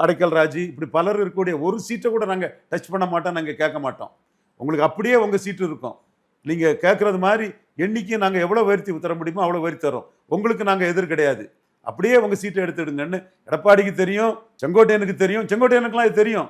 அடைக்கல் ராஜி, இப்படி பலர் இருக்கக்கூடிய ஒரு சீட்டை கூட நாங்கள் டச் பண்ண மாட்டோம், நாங்கள் கேட்க மாட்டோம். உங்களுக்கு அப்படியே உங்கள் சீட்டு இருக்கும். நீங்கள் கேட்குறது மாதிரி எண்ணிக்கை நாங்கள் எவ்வளோ உயர்த்தி தர முடியுமோ அவ்வளோ உயர்த்தி தரோம். உங்களுக்கு நாங்கள் எதிர் கிடையாது. அப்படியே உங்கள் சீட்டை எடுத்துடுங்கன்னு எடப்பாடிக்கு தெரியும், செங்கோட்டையனுக்கு தெரியும். செங்கோட்டையனுக்குலாம் இது தெரியும்.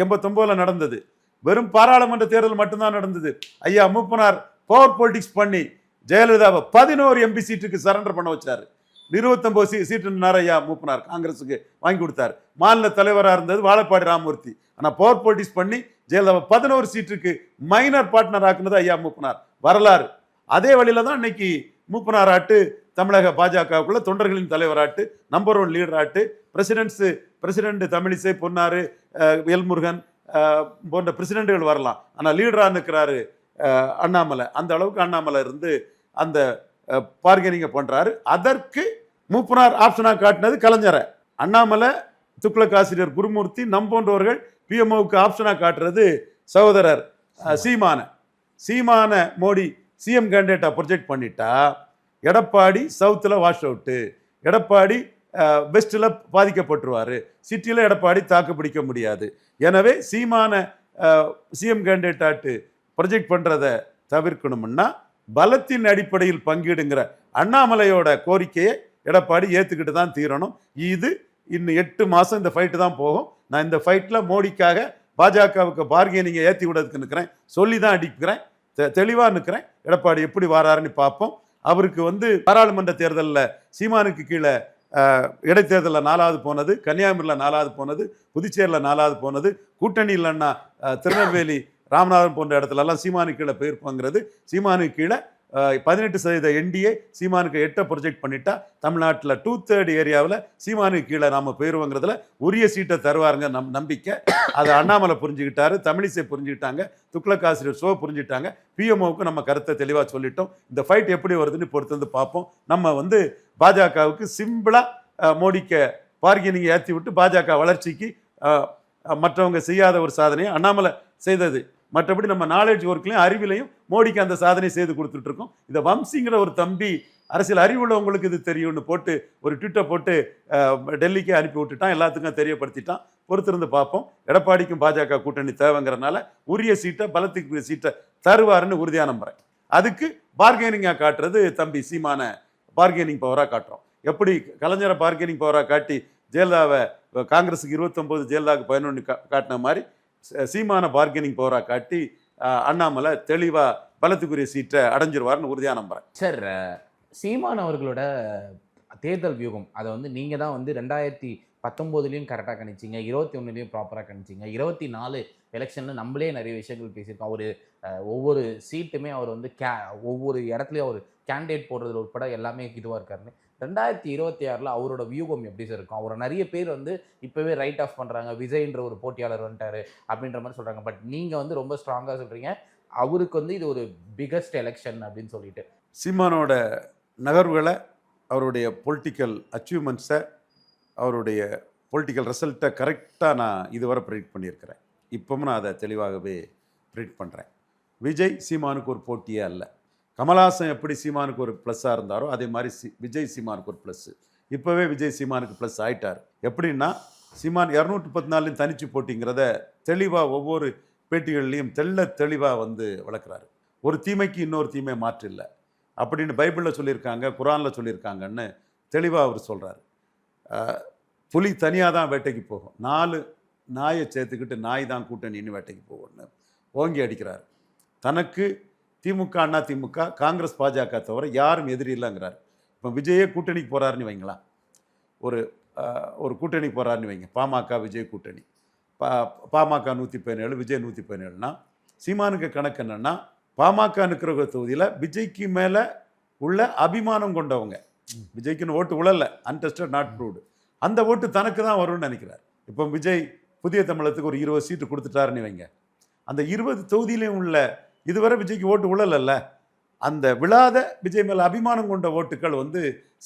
89 நடந்தது. வெறும் பாராளுமன்ற தேர்தல் மட்டும்தான் நடந்தது. ஐயா மூப்பனார் பவர் பொலிட்டிக்ஸ் பண்ணி ஜெயலலிதாவை 11 எம்பி சீட்டுக்கு சரண்டர் பண்ண வச்சாரு. 29 சீட்டு ஐயா மூப்பனார் காங்கிரஸுக்கு வாங்கி கொடுத்தாரு. மாநில தலைவராக இருந்தது வாழப்பாடி ராமமூர்த்தி. ஆனால் பவர் பொலிட்டிக்ஸ் பண்ணி ஜெயலலிதாவை 11 சீட்டுக்கு மைனர் பார்ட்னர் ஆக்குனது ஐயா மூப்பனார். வரலாறு. அதே வழியில தான் இன்னைக்கு மூப்பனார் ஆட்டு தமிழக பாஜகவுக்குள்ள தொண்டர்களின் தலைவராட்டு, நம்பர் 1 லீடர் ஆட்டு, பிரசிடென்ட் தமிழிசை, பொன்னாரு, எல்முருகன் போன்ற பிரசிடென்ட்கள் வரலாம். ஆனால் லீடராக நிற்கிறாரு அண்ணாமலை. அந்த அளவுக்கு அண்ணாமலை இருந்து அந்த பார்கெனிங்கை பண்றாரு. அதற்கு மூப்பனார் ஆப்ஷனாக காட்டினது கலைஞரை. அண்ணாமலை, துக்ளக் ஆசிரியர் குருமூர்த்தி, போன்றவர்கள் பிஎம்ஓவுக்கு ஆப்ஷனாக காட்டுறது சகோதரர் சீமான மோடி சிஎம் கேண்டிடேட்டா ப்ரொஜெக்ட் பண்ணிட்டா எடப்பாடி சவுத்தில் வாஷ் அவுட்டு, எடப்பாடி வெஸ்ட்டில் பாதிக்கப்பட்டுருவார், சிட்டியில் எடப்பாடி தாக்கு பிடிக்க முடியாது. எனவே சீமான சிஎம் கேண்டிடேட்டாட்டு ப்ரொஜெக்ட் பண்ணுறதை தவிர்க்கணும்னா பலத்தின் அடிப்படையில் பங்கீடுங்கிற அண்ணாமலையோட கோரிக்கையை எடப்பாடி ஏற்றுக்கிட்டு தான் தீரணும். இது இன்னும் 8 மாதம் இந்த ஃபைட்டு தான் போகும். நான் இந்த ஃபைட்டில் மோடிக்காக பாஜகவுக்கு பார்கெனிங்கை ஏற்றி விடுறதுக்கு நிற்கிறேன், சொல்லி தான் அடிக்கிறேன், தெளிவாக நிற்கிறேன். எடப்பாடி எப்படி வராருன்னு பார்ப்போம். அவருக்கு பாராளுமன்ற தேர்தலில் சீமானுக்கு கீழே இடைத்தேர்தலில் 4வது போனது, கன்னியாகுமரியில் 4வது போனது, புதுச்சேரியில் 4வது போனது, கூட்டணி இல்லைன்னா திருநெல்வேலி, ராமநாதபுரம் போன்ற இடத்துலலாம் சீமானுக்கு கீழே போயிருப்போங்கிறது. சீமானுக்கு கீழே 18% என்டிஏ சீமானுக்கு 8 ப்ரொஜெக்ட் பண்ணிட்டா தமிழ்நாட்டில் 2/3 ஏரியாவில் சீமானுக்கு கீழே நாம் போயிருவோங்கிறதுல உரிய சீட்டை தருவாருங்க நம்பிக்கை. அதை அண்ணாமலை புரிஞ்சுக்கிட்டாரு, தமிழிசை புரிஞ்சுக்கிட்டாங்க, துக்ளக் ஆசிரியர் புரிஞ்சுக்கிட்டாங்க. பிஎம்ஓவுக்கு நம்ம கருத்தை தெளிவாக சொல்லிட்டோம். இந்த ஃபைட் எப்படி வருதுன்னு பொறுத்து வந்து பார்ப்போம். நம்ம பாஜகவுக்கு சிம்பிளாக மோடிக்க பார்கெனிங்கை ஏற்றி விட்டு பாஜக வளர்ச்சிக்கு மற்றவங்க செய்யாத ஒரு சாதனையை அண்ணாமலை செய்தது. மற்றபடி நம்ம நாலேஜ் ஒர்க்லையும் அறிவிலையும் மோடிக்கு அந்த சாதனை செய்து கொடுத்துட்டு இருக்கோம். இதை வம்சிங்கிற ஒரு தம்பி அரசியல் அறிவுள்ளவங்களுக்கு இது தெரியும்னு போட்டு ஒரு ட்விட்டர் போட்டு டெல்லிக்கே அனுப்பி விட்டுட்டான், எல்லாத்துக்கும் தெரியப்படுத்திட்டான். பொறுத்திருந்து பார்ப்போம். எடப்பாடிக்கும் பாஜக கூட்டணி தேவைங்கிறனால உரிய சீட்டை, பலத்துக்கு சீட்டை தருவாருன்னு உறுதியாக நம்புறேன். அதுக்கு பார்கெனிங்காக காட்டுறது தம்பி சீமான பார்கெனிங் பவராக காட்டுறோம். எப்படி கலைஞரை பார்கெனிங் பவராக காட்டி ஜெயலலிதாவை காங்கிரஸுக்கு 29, ஜெயலலிதாவுக்கு 11 காட்டின மாதிரி சீமான பார்கெனிங் பவராக காட்டி அண்ணாமலை தெளிவாக பலத்துக்குரிய சீட்டை அடைஞ்சிருவார்னு உறுதியாக நம்புறேன்.
சார், சீமான் அவர்களோட தேர்தல் வியூகம் அதை நீங்கள் தான் 2019 கரெக்டாக கணிச்சிங்க, 21 ப்ராப்பராக கணிச்சிங்க, 24 எலெக்ஷனில் நம்மளே நிறைய விஷயங்கள் பேசியிருக்கோம். அவர் ஒவ்வொரு சீட்டுமே அவர் ஒவ்வொரு இடத்துலையும் அவர் கேண்டிடேட் போடுறதுல உட்பட எல்லாமே இதுவாக இருக்காருன்னு. 2026 அவரோட வியூகம் எப்படி சார் இருக்கும்? அவரை நிறைய பேர் இப்போவே ரைட் ஆஃப் பண்ணுறாங்க, விஜய்ன்ற ஒரு போட்டியாளர் வந்துட்டாரு அப்படின்ற மாதிரி சொல்கிறாங்க. பட் நீங்கள் ரொம்ப ஸ்ட்ராங்காக சொல்கிறீங்க அவருக்கு இது ஒரு பிகஸ்ட் எலெக்ஷன் அப்படின்னு சொல்லிட்டு.
சீமானோட நகர்வுகளை, அவருடைய பொலிட்டிக்கல் அச்சீவ்மெண்ட்ஸை, அவருடைய பொலிட்டிக்கல் ரிசல்ட்டை கரெக்டாக நான் இதுவரை ப்ரெடிக்ட் பண்ணியிருக்கிறேன். இப்போவும் நான் அதை தெளிவாகவே ப்ரெடிக்ட் பண்ணுறேன். விஜய் சீமானுக்கு ஒரு போட்டியே அல்ல. கமல்ஹாசன் எப்படி சீமானுக்கு ஒரு ப்ளஸ்ஸாக இருந்தாரோ அதே மாதிரி விஜய் சீமானுக்கு ஒரு ப்ளஸ்ஸு. இப்போவே விஜய் சீமானுக்கு ப்ளஸ் ஆகிட்டார். எப்படின்னா சீமான் 214 தனிச்சு போட்டிங்கிறத தெளிவாக ஒவ்வொரு பேட்டிகள்லையும் தெளிவாக வளர்க்குறாரு. ஒரு தீமைக்கு இன்னொரு தீமை மாற்று இல்லை அப்படின்னு பைபிளில் சொல்லியிருக்காங்க, குரானில் சொல்லியிருக்காங்கன்னு தெளிவாக அவர் சொல்கிறாரு. புலி தனியாக தான் வேட்டைக்கு போகும், 4 நாயை சேர்த்துக்கிட்டு நாய் தான் கூட்டணின்னு வேட்டைக்கு போகும்னு ஓங்கி அடிக்கிறார். தனக்கு திமுக, அண்ணா திமுக, காங்கிரஸ், பாஜக தவிர யாரும் எதிரி இல்லைங்கிறார். இப்போ விஜயே கூட்டணிக்கு போகிறாருன்னு வைங்களா, ஒரு கூட்டணிக்கு போகிறாருன்னு வைங்க, பாமக விஜய் கூட்டணி, பாமக 117, விஜய் 117னா சீமானுக்கு கணக்கு என்னன்னா பாமக நிற்கிற தொகுதியில் விஜய்க்கு மேலே உள்ள அபிமானம் கொண்டவங்க, விஜய்க்குன்னு ஓட்டு உழல, அன்டெஸ்டட் நாட் ப்ரூவ்டு, அந்த ஓட்டு தனக்கு தான் வரும்னு நினைக்கிறார். இப்போ விஜய் புதிய தமிழகத்துக்கு ஒரு 20 சீட்டு கொடுத்துட்டாருன்னு வைங்க, அந்த 20 தொகுதியிலையும் உள்ள இதுவரை விஜய்க்கு ஓட்டு உழலல்ல, அந்த விழாத விஜய் மேலே அபிமானம் கொண்ட ஓட்டுக்கள்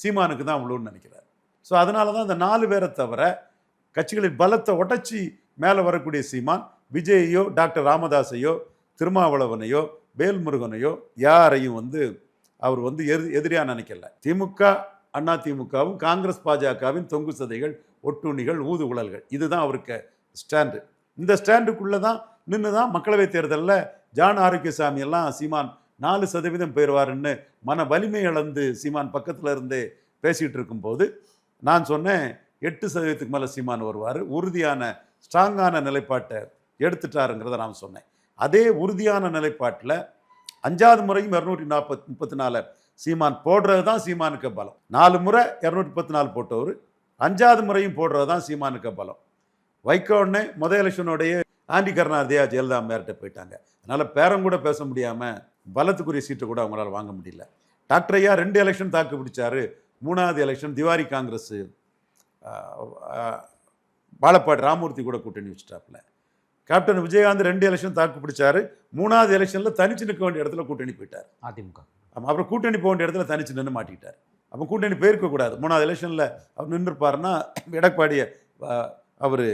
சீமானுக்கு தான் விழுன்னு நினைக்கிறார். ஸோ அதனால தான் இந்த 4 பேரை தவிர கட்சிகளின் பலத்தை உடச்சி மேலே வரக்கூடிய சீமான் விஜயையோ, டாக்டர் ராமதாஸையோ, திருமாவளவனையோ, வேல்முருகனையோ யாரையும் அவர் எதிரியாக நினைக்கல. திமுக, அதிமுகவும் காங்கிரஸ் பாஜகவின் தொங்கு சதைகள், ஒட்டுண்ணிகள், ஊதுகுழல்கள். இதுதான் அவருக்கு ஸ்டாண்டு. இந்த ஸ்டாண்டுக்குள்ளே தான் நின்று தான் மக்களவைத் தேர்தலில் ஜான் ஆரோக்கியசாமி எல்லாம் சீமான் 4% பெறுவாருன்னு மன வலிமை இழந்து சீமான் பக்கத்தில் இருந்து பேசிகிட்டு இருக்கும்போது நான் சொன்னேன் 8% மேலே சீமான் வருவார், உறுதியான ஸ்ட்ராங்கான நிலைப்பாட்டை எடுத்துட்டாருங்கிறத நான் சொன்னேன். அதே உறுதியான நிலைப்பாட்டில் 5வது முறையும் 234 சீமான் போடுறது தான் சீமானுக்கு பலம். 4 முறை 234 போட்டவர் 5வது முறையும் போடுறது தான் சீமானுக்கு பலம். வைகோன்னு முதல் எலெக்ஷனோடைய ஆண்டி கருணாநிதியா ஜெயலலிதா அம்மையார்கிட்ட போயிட்டாங்க. அதனால் பேரம் கூட பேச முடியாமல் பலத்துக்குரிய சீட்டை கூட அவங்களால வாங்க முடியல. டாக்டர் ஐயா 2 எலெக்ஷன் தாக்கு பிடிச்சாரு. 3வது எலெக்ஷன் திவாரி காங்கிரஸ் பாலப்பாடு ராமூர்த்தி கூட கூட்டணி வச்சுட்டாப்புல. கேப்டன் விஜயகாந்த் 2 எலெக்ஷன் தாக்கு பிடிச்சாரு. 3வது எலெக்ஷனில் தனிச்சு நிற்க வேண்டிய இடத்துல கூட்டணி போயிட்டார்
அதிமுக.
அப்புறம் கூட்டணி போக வேண்டிய இடத்துல தனிச்சு நின்று மாட்டிக்கிட்டார். அப்போ கூட்டணி போயிருக்கக்கூடாது. 3வது எலெக்ஷனில் அவர் நின்றுப்பாருன்னா எடப்பாடியை அவர்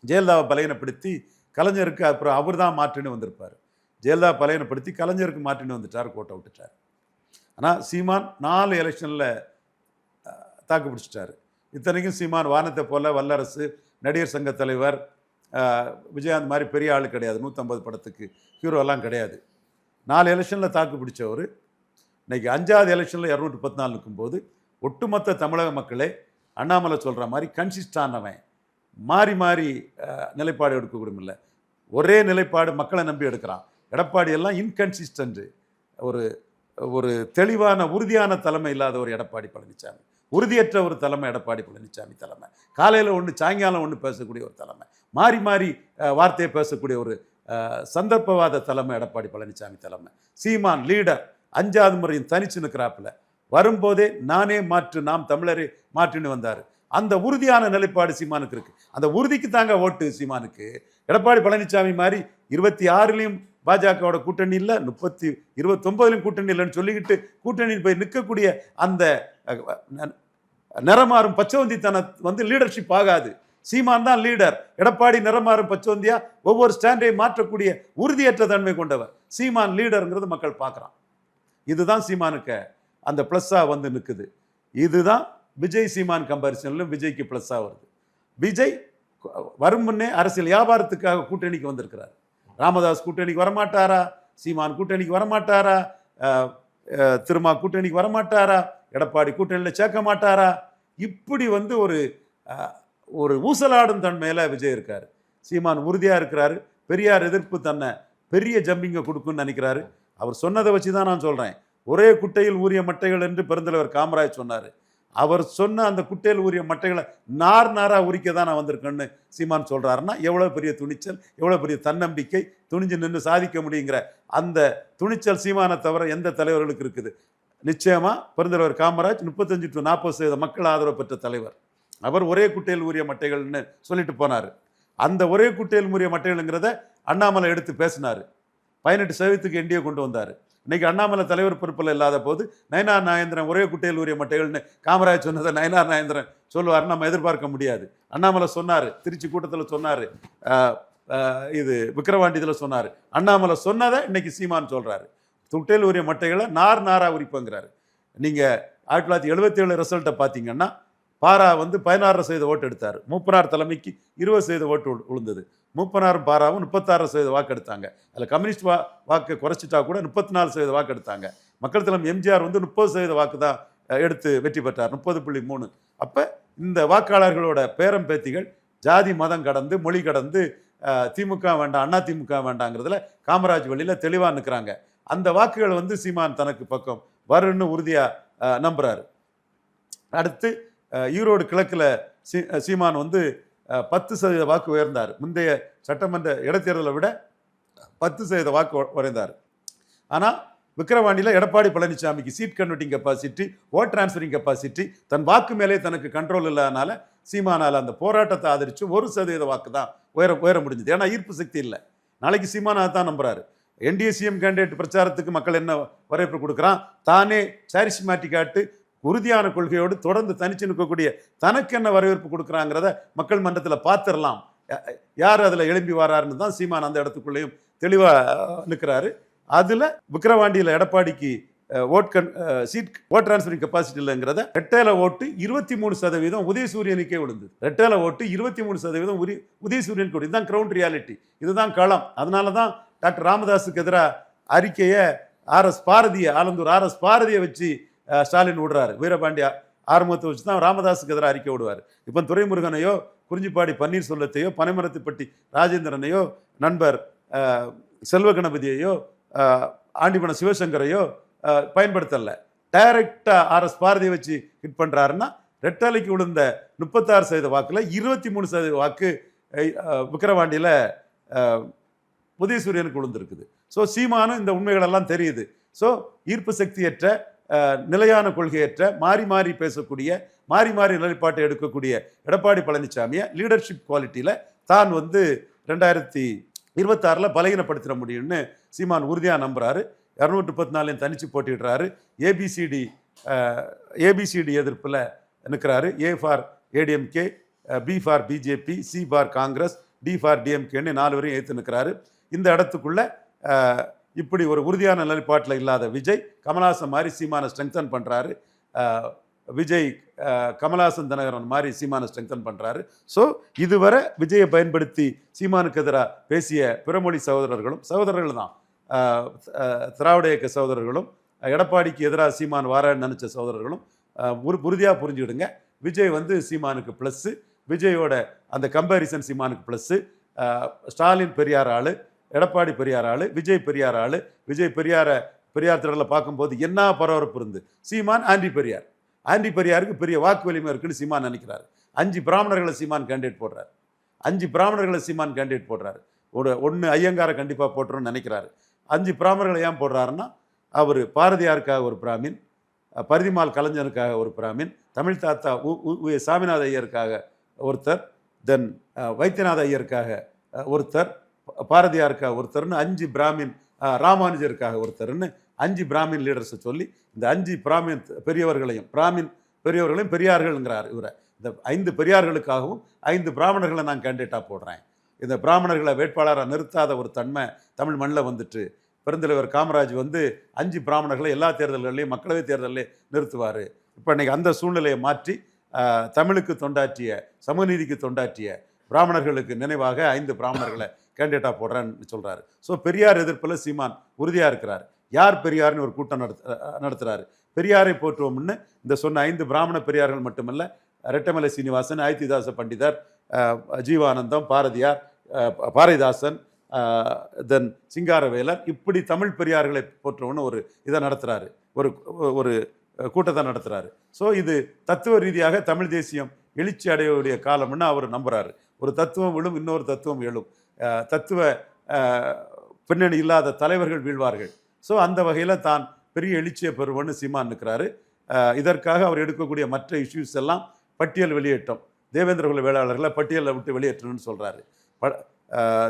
ஜெயலலிதாவை பலையனப்படுத்தி கலைஞருக்கு அப்புறம் அவர் தான் மாற்றின்னு வந்திருப்பார். ஜெயலலிதா பலையனப்படுத்தி கலைஞருக்கு மாற்றின்னு வந்துட்டார், கோட்டை விட்டுட்டார். ஆனால் சீமான் 4 எலெக்ஷனில் தாக்கு பிடிச்சிட்டார். இத்தனைக்கும் சீமான் வானத்தை போல வல்லரசு, நடிகர் சங்க தலைவர், விஜயகாந்த் மாதிரி பெரிய ஆள் கிடையாது, 150 படத்துக்கு ஹீரோலாம் கிடையாது. 4 எலெக்ஷனில் தாக்கு பிடிச்சவர் இன்னைக்கு 5வது எலெக்ஷனில் 214 நிற்கும்போது ஒட்டுமொத்த தமிழக மக்களே அண்ணாமலை சொல்கிற மாதிரி கன்சிஸ்டானவன், மாறி மாறி நிலைப்பாடு எடுக்கக்கூடும் இல்லை, ஒரே நிலைப்பாடு மக்களை நம்பி எடுக்கிறான். எடப்பாடி எல்லாம் இன்கன்சிஸ்டன்ட்டு, ஒரு தெளிவான உறுதியான தலைமை இல்லாத ஒரு எடப்பாடி பழனிசாமி, உறுதியற்ற ஒரு தலைமை எடப்பாடி பழனிசாமி தலைமை, காலையில் ஒன்று சாயங்காலம் ஒன்று பேசக்கூடிய ஒரு தலைமை, மாறி மாறி வார்த்தையை பேசக்கூடிய ஒரு சந்தர்ப்பவாத தலைமை எடப்பாடி பழனிசாமி தலைமை. சீமான் லீடர் 5வது முறையும் தனிச்சு நிற்கிறாப்புல. வரும்போதே நானே மாற்று, நாம் தமிழரே மாற்றுன்னு வந்தார். அந்த உறுதியான நிலைப்பாடு சீமானுக்கு இருக்கு. அந்த உறுதிக்கு தாங்க ஓட்டு சீமானுக்கு. எடப்பாடி பழனிசாமி மாதிரி 26லையும் பாஜகவோட கூட்டணி இல்லை, 29லையும் கூட்டணி இல்லைன்னு சொல்லிக்கிட்டு கூட்டணி போய் நிற்கக்கூடிய அந்த நிறமாறும் பச்சவந்தித்தனம் லீடர்ஷிப் ஆகாது. சீமான் தான் லீடர். எடப்பாடி நிறமாறும் பச்சவந்தியா ஒவ்வொரு ஸ்டாண்டையும் மாற்றக்கூடிய உறுதியற்ற தன்மை கொண்டவர். சீமான் லீடருங்கிறது மக்கள் பார்க்குறான். இதுதான் சீமானுக்கு அந்த ப்ளஸ்ஸாக நிற்குது. இதுதான் விஜய் சீமான் கம்பாரிசனிலும் விஜய்க்கு ப்ளஸ்ஸாக வருது. விஜய் வரும் முன்னே அரசியல் வியாபாரத்துக்காக கூட்டணிக்கு வந்திருக்கிறார். ராமதாஸ் கூட்டணிக்கு வரமாட்டாரா, சீமான் கூட்டணிக்கு வரமாட்டாரா, திருமா கூட்டணிக்கு வரமாட்டாரா, எடப்பாடி கூட்டணியில் சேர்க்க மாட்டாரா, இப்படி ஒரு ஊசலாடும் தன்மையில் விஜய் இருக்கார். சீமான் உறுதியாக இருக்கிறாரு. பெரியார் எதிர்ப்பு தன்னை பெரிய ஜம்பிங்கை கொடுக்குன்னு நினைக்கிறாரு. அவர் சொன்னதை வச்சு தான் நான் சொல்கிறேன். ஒரே குட்டையில் ஊறிய மட்டைகள் என்று பெருந்தலைவர் காமராஜ் சொன்னார். அவர் சொன்ன அந்த குட்டையில் ஊறிய மட்டைகளை நாராக உரிக்க தான் நான் வந்திருக்கேன்னு சீமான் சொல்கிறாருன்னா எவ்வளோ பெரிய துணிச்சல், எவ்வளோ பெரிய தன்னம்பிக்கை, துணிஞ்சு நின்று சாதிக்க முடியுங்கிற அந்த துணிச்சல் சீமானை தவிர எந்த தலைவர்களுக்கு இருக்குது? நிச்சயமாக பெருந்தலைவர் காமராஜ் 35 to 40% மக்கள் ஆதரவு பெற்ற தலைவர். அவர் ஒரே குட்டையில் ஊறிய மட்டைகள்னு சொல்லிட்டு போனார். அந்த ஒரே குட்டையில் ஊறிய மட்டைகள்ங்கிறத அண்ணாமலை எடுத்து பேசினார். 18% என்டிஏ கொண்டு வந்தார். இன்னைக்கு அண்ணாமலை தலைவர் பொறுப்பில் இல்லாத போது நயனார் நாகேந்திரன் ஒரே குட்டையில் ஊறிய மட்டைகள்னு காமராஜ் சொன்னதை நயனார் நாகேந்திரன் சொல்லுவார்னு நம்ம எதிர்பார்க்க முடியாது. அண்ணாமலை சொன்னார், திருச்சி கூட்டத்தில் சொன்னார், இது விக்கிரவாண்டியத்தில் சொன்னார். அண்ணாமலை சொன்னதை இன்னைக்கு சீமான் சொல்கிறாரு. குட்டையில் ஊறிய மட்டைகளை நாராக உரிப்புங்கிறாரு. நீங்கள் 1977 ரிசல்ட்டை பார்த்தீங்கன்னா பாரா 16% ஓட்டு எடுத்தார். மூப்பனார் தலைமைக்கு 20% ஓட்டு விழுந்தது. மூப்பனாரும் பாராவும் 36% வாக்கு எடுத்தாங்க. அதில் கம்யூனிஸ்ட் வாக்கு குறைச்சிட்டா கூட 34% வாக்கு எடுத்தாங்க. மக்கள் தலைமை எம்ஜிஆர் 30% வாக்கு தான் எடுத்து வெற்றி பெற்றார், 30.3. அப்போ இந்த வாக்காளர்களோட பேரம் பேத்திகள் ஜாதி மதம் கடந்து, மொழி கடந்து திமுக வேண்டாம், அண்ணா திமுக வேண்டாங்கிறதுல காமராஜ் வழியில் தெளிவாக நிற்கிறாங்க. அந்த வாக்குகள் சீமான் தனக்கு பக்கம் வருன்னு உறுதியாக நம்புகிறாரு. அடுத்து ஈரோடு கிழக்கில் சீமான் 10% வாக்கு உயர்ந்தார். முந்தைய சட்டமன்ற இடைத்தேர்தலை விட 10% வாக்கு உயர்ந்தார். ஆனால் விக்கிரவாண்டியில் எடப்பாடி பழனிசாமிக்கு seat converting capacity, vote transferring capacity, தன் வாக்கு மேலே தனக்கு கண்ட்ரோல் இல்லாதனால சீமானால் அந்த போராட்டத்தை ஆதரித்து 1% வாக்கு தான் உயர முடிஞ்சது. ஏன்னா ஈர்ப்பு சக்தி இல்லை. நாளைக்கு சீமானா தான் நம்புறாரு. என்டிஏ சிஎம் கேண்டிடேட் பிரச்சாரத்துக்கு மக்கள் என்ன வரவேற்பு கொடுக்குறான், தானே சாரிஸ்மேட்டிக்காட்டு உறுதியான கொள்கையோடு தொடர்ந்து தனிச்சு நிற்கக்கூடிய தனக்கு என்ன வரவேற்பு கொடுக்குறாங்கிறத மக்கள் மன்றத்தில் பார்த்துடலாம். யார் அதில் எழும்பி வராருன்னு தான் சீமான் அந்த இடத்துக்குள்ளேயும் தெளிவாக நிற்கிறாரு. அதில் விக்கிரவாண்டியில் எடப்பாடிக்கு ஓட் டிரான்ஸ்ஃபரிங் கெப்பாசிட்டி இல்லைங்கிறத ரெட்டேல ஓட்டு 23% உதயசூரியனுக்கே விழுந்தது. ரெட்டேல ஓட்டு 23% உதயசூரியனுக்கு விழுந்தது. இதுதான் கிரவுண்ட் ரியாலிட்டி, இதுதான் களம். அதனால தான் டாக்டர் ராமதாஸுக்கு எதிராக அறிக்கையை ஆலந்தூர் ஆர்எஸ் பாரதியை வச்சு ஸ்டாலின் விடுறாரு. வீரபாண்டியா ஆறுமுகத்தை வச்சு தான் ராமதாஸுக்கு எதிராக அறிக்கை விடுவார். இப்போ துரைமுருகனையோ குறிஞ்சிப்பாடி பன்னீர்செல்வத்தையோ பனைமரத்துப்பட்டி ராஜேந்திரனையோ நண்பர் செல்வ கணபதியையோ ஆண்டிமன சிவசங்கரையோ பயன்படுத்தல. டைரக்டா ஆர்எஸ் பாரதியை வச்சு ஹிட் பண்றாருன்னா ரெட்டலைக்கு விழுந்த 36% வாக்குல 23% வாக்கு விக்கிரவாண்டியில உதயசூரியனுக்கு விழுந்திருக்குது. ஸோ சீமானும் இந்த உண்மைகளெல்லாம் தெரியுது. ஸோ ஈர்ப்பு சக்தியற்ற நிலையான கொள்கையற்ற மாறி மாறி பேசக்கூடிய மாறி மாறி நிலைப்பாட்டை எடுக்கக்கூடிய எடப்பாடி பழனிசாமியை லீடர்ஷிப் குவாலிட்டியில தான் 2026 பலகீனப்படுத்திட முடியும்னு சீமான் உறுதியாக நம்புறாரு. 234 தனிச்சு போட்டிடுறாரு. ஏபிசிடி எதிர்ப்பில் நிற்கிறாரு. A for ADMK, B for BJP, C for Congress, D for டிஎம்கேன்னு 4 வரையும் ஏற்று நிற்கிறாரு. இந்த இடத்துக்குள்ள இப்படி ஒரு உறுதியான நிலைப்பாட்டில் இல்லாத விஜய் கமல்ஹாசன் மாதிரி சீமான ஸ்ட்ரெங்தன் பண்ணுறாரு. விஜய் கமல்ஹாசன் தினகரன் மாதிரி சீமான ஸ்ட்ரெங்தன் பண்ணுறாரு. ஸோ இதுவரை விஜயை பயன்படுத்தி சீமானுக்கு எதிராக பேசிய பிறமொழி சகோதரர்கள் தான், திராவிட இயக்க சகோதரர்களும் எடப்பாடிக்கு எதிராக சீமான் வாரான்னு நினச்ச சகோதரர்களும் உறுதியாக புரிஞ்சுக்கிடுங்க. விஜய் சீமானுக்கு ப்ளஸ்ஸு, விஜயோட அந்த கம்பேரிசன் சீமானுக்கு ப்ளஸ்ஸு. ஸ்டாலின் பெரியார் ஆளு, எடப்பாடி பெரியார் ஆளு, விஜய் பெரியார் ஆளு. விஜய் பெரியார் திடலில் பார்க்கும்போது என்ன பரபரப்பு இருந்து, சீமான் ஆண்டி பெரியாருக்கு பெரிய வாக்கு வலிமை இருக்குன்னு சீமான் நினைக்கிறாரு. 5 பிராமணர்களை சீமான் கேண்டிடேட் போடுறாரு. ஒன்று ஐயங்காரை கண்டிப்பாக போட்டுருன்னு நினைக்கிறாரு. 5 பிராமணர்களை ஏன் போடுறாருன்னா, அவர் பாரதியாருக்காக ஒரு பிராமின், பரிதிமால் கலைஞருக்காக ஒரு பிராமின், தமிழ் தாத்தா சாமிநாத ஐயருக்காக ஒருத்தர், தென் வைத்தியநாத ஐயருக்காக ஒருத்தர், பாரதியாருக்காக ஒருத்தர்னு 5 பிராமின், ராமானுஜருக்காக ஒருத்தர்னு 5 பிராமின் லீடர்ஸை சொல்லி இந்த 5 பிராமின் பெரியவர்களையும் பெரியார்கள்ங்கிறார். இவரை இந்த 5 பெரியார்களுக்காகவும் 5 பிராமணர்களை நான் கேண்டிடேட்டாக போடுறேன். இந்த பிராமணர்களை வேட்பாளராக நிறுத்தாத ஒரு தன்மை தமிழ் மண்ணில் வந்துட்டு, பெருந்தலைவர் காமராஜ் 5 பிராமணர்களை எல்லா தேர்தல்கள்லையும் மக்களவை தேர்தலிலே நிறுத்துவார். இப்போ இன்னைக்கு அந்த சூழ்நிலையை மாற்றி தமிழுக்கு தொண்டாற்றிய, சமூகநீதிக்கு தொண்டாற்றிய பிராமணர்களுக்கு நினைவாக 5 பிராமணர்களை கேண்டிடேட்டாக போடுறேன்னு சொல்கிறாரு. ஸோ பெரியார் எதிர்ப்பில் சீமான் உறுதியாக இருக்கிறார். யார் பெரியார்னு ஒரு கூட்டம் நடத்துகிறாரு. பெரியாரை போற்றுவோம்னு இந்த சொன்ன 5 பிராமண பெரியார்கள் மட்டுமல்ல, ரெட்டமலை சீனிவாசன், அயோத்திதாச பண்டிதர், ஜீவானந்தம், பாரதிதாசன், தென் சிங்காரவேலர், இப்படி தமிழ் பெரியார்களை போற்றுவோன்னு ஒரு இதை நடத்துகிறாரு, ஒரு கூட்டத்தை நடத்துகிறாரு. ஸோ இது தத்துவ ரீதியாக தமிழ் தேசியம் எழுச்சி அடையக்கூடிய காலம்னு அவர் நம்புகிறாரு. ஒரு தத்துவம் விழும், இன்னொரு தத்துவம் எழும். தத்துவ பின்னணி இல்லாத தலைவர்கள் வீழ்வார்கள். ஸோ அந்த வகையில் தான் பெரிய எழுச்சியை பெறுவன்னு சீமான் இருக்கிறாரு. இதற்காக அவர் எடுக்கக்கூடிய மற்ற இஷ்யூஸ் எல்லாம் பட்டியல் வெளியேற்றம், தேவேந்திரகுல வேளாளர்களை பட்டியலில் விட்டு வெளியேற்றணும்னு சொல்கிறாரு.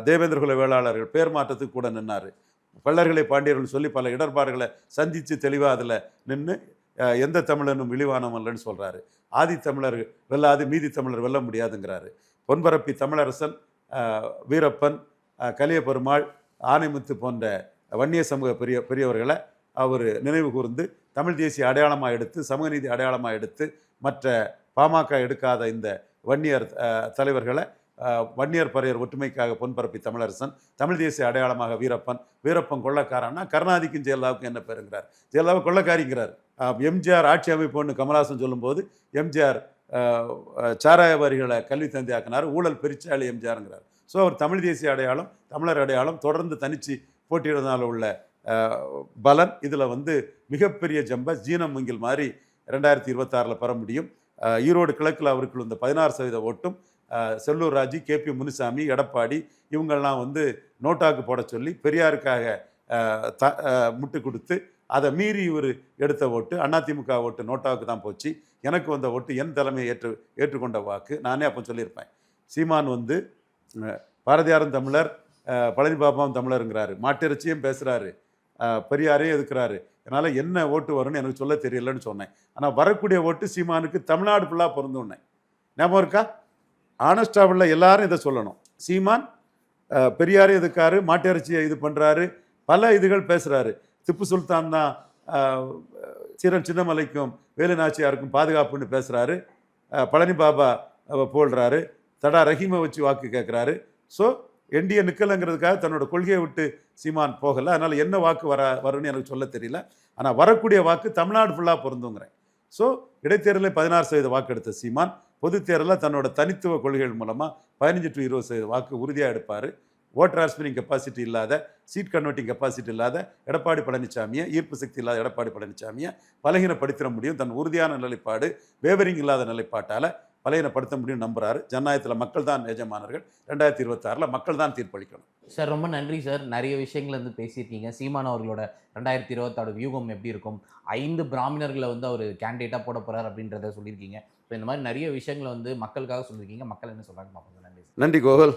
தேவேந்திரகுல வேளாளர்கள் பேர் மாற்றத்துக்கு கூட நின்னார். பல்லர்களை பாண்டியர்கள் சொல்லி பல இடர்பாடுகளை சந்தித்து தெளிவாக அதில் நின்று எந்த தமிழனும் இழிவானவன் இல்லைன்னு சொல்கிறாரு. ஆதி தமிழர் வெல்லாது மீதி தமிழர் வெல்ல முடியாதுங்கிறாரு. பொன்பரப்பி தமிழரசன், வீரப்பன், கலிய பெருமாள், ஆனைமுத்து போன்ற வன்னிய சமூக பெரியவர்களை அவர் நினைவு கூர்ந்து தமிழ் தேசிய அடையாளமாக எடுத்து, சமூக நீதி அடையாளமாக எடுத்து, மற்ற பாமக எடுக்காத இந்த வன்னியர் தலைவர்களை, வன்னியர் பறையர் ஒற்றுமைக்காக பொன்பரப்பி தமிழரசன், தமிழ் தேசிய அடையாளமாக வீரப்பன் கொள்ளக்காரன்னா கருணாநிதிக்கும் ஜெயலலிதாவுக்கும் என்ன பேருங்கிறார். ஜெயலலிதாவை கொள்ளக்காரிங்கிறார். எம்ஜிஆர் ஆட்சி அமைப்புன்னு கமல்ஹாசன் சொல்லும்போது எம்ஜிஆர் சாராயவாரிகளை கல்வி தந்தையாக்கினார், ஊழல் பெருச்சாளி எம்ஜிஆருங்கிறார். ஸோ அவர் தமிழ் தேசிய அடையாளம், தமிழர் அடையாளம் தொடர்ந்து தனிச்சு போட்டியிடுறதுனால உள்ள பலன் இதில் மிகப்பெரிய ஜம்பை ஜீனம் மூங்கில் மாதிரி 2026 பெற முடியும். ஈரோடு கிழக்கில் அவருக்கு இந்த 16% ஓட்டும், செல்லூர் ராஜு, KP முனுசாமி, எடப்பாடி இவங்கெல்லாம் நோட்டாக்கு போட சொல்லி பெரியாருக்காக முட்டு கொடுத்து அதை மீறி இவர் எடுத்த ஓட்டு, அதிமுக ஓட்டு நோட்டாவுக்கு தான் போச்சு. எனக்கு வந்த ஓட்டு என் தலைமையை ஏற்றுக்கொண்ட வாக்கு. நானே அப்போ சொல்லியிருப்பேன், சீமான் பாரதியாரும் தமிழர், பழனி பாபாவும் தமிழருங்கிறாரு, மாட்டிறைச்சியும் பேசுகிறாரு, பெரியாரையும் எதுக்குறாரு. அதனால் என்ன ஓட்டு வரும்னு எனக்கு சொல்ல தெரியலன்னு சொன்னேன். ஆனால் வரக்கூடிய ஓட்டு சீமானுக்கு தமிழ்நாடு ஃபுல்லாக பொருந்துன்னேன். ஞாபகம் இருக்கா? ஆனஸ்டாக உள்ள எல்லாரும் இதை சொல்லணும். சீமான் பெரியாரையும் எதுக்காரு, மாட்டிறைச்சியை இது பண்ணுறாரு, பல இதுகள் பேசுகிறாரு. திப்பு சுல்தான் தான் சீரன் சின்னமலைக்கும் வேலு நாச்சியாருக்கும் பாதுகாப்புன்னு பேசுகிறாரு. பழனி பாபா போடுறாரு. தடா ரஹீமை வச்சு வாக்கு கேட்குறாரு. ஸோ என்டிஏ நிற்கலைங்கிறதுக்காக தன்னோட கொள்கையை விட்டு சீமான் போகலை. அதனால் என்ன வாக்கு வரும்னு எனக்கு சொல்ல தெரியல. ஆனால் வரக்கூடிய வாக்கு தமிழ்நாடு ஃபுல்லாக பொருந்துங்கிறேன். ஸோ இடைத்தேர்தலில் 16% வாக்கு எடுத்த சீமான் பொதுத் தேர்தலில் தன்னோட தனித்துவ கொள்கைகள் மூலமாக 15 to 20% வாக்கு உறுதியாக எடுப்பார். ஓட் டிரான்ஸ்ஃபரிங் கெப்பாசிட்டி இல்லாத, சீட் கன்வெர்ட்டிங் கெப்பாசிட்டி இல்லாத எடப்பாடி பழனிசாமியை, ஈர்ப்பு சக்தி இல்லாத எடப்பாடி பழனிசாமியை பலகீனப்படுத்திட முடியும். தன் உறுதியான நிலைப்பாடு, வேவரிங் இல்லாத நிலைப்பாட்டால் பலகீனப்படுத்த முடியும் நம்புறாரு. ஜனநாயகத்தில் மக்கள் தான் எஜமானர்கள். 2026 மக்கள் தான் தீர்ப்பளிக்கணும்.
சார் ரொம்ப நன்றி சார். நிறைய விஷயங்கள் வந்து பேசியிருக்கீங்க. சீமான் அவர்களோட 2026 வியூகம் எப்படி இருக்கும், 5 பிராமணர்களை வந்து அவர் கேண்டிடேட்டாக போட போகிறார் அப்படின்றத சொல்லியிருக்கீங்க. ஸோ இந்த மாதிரி நிறைய விஷயங்களை வந்து மக்களுக்காக சொல்லியிருக்கீங்க. மக்கள் என்ன சொல்கிறாங்க பார்ப்போம். நன்றி சார்.
நன்றி கோகுல்.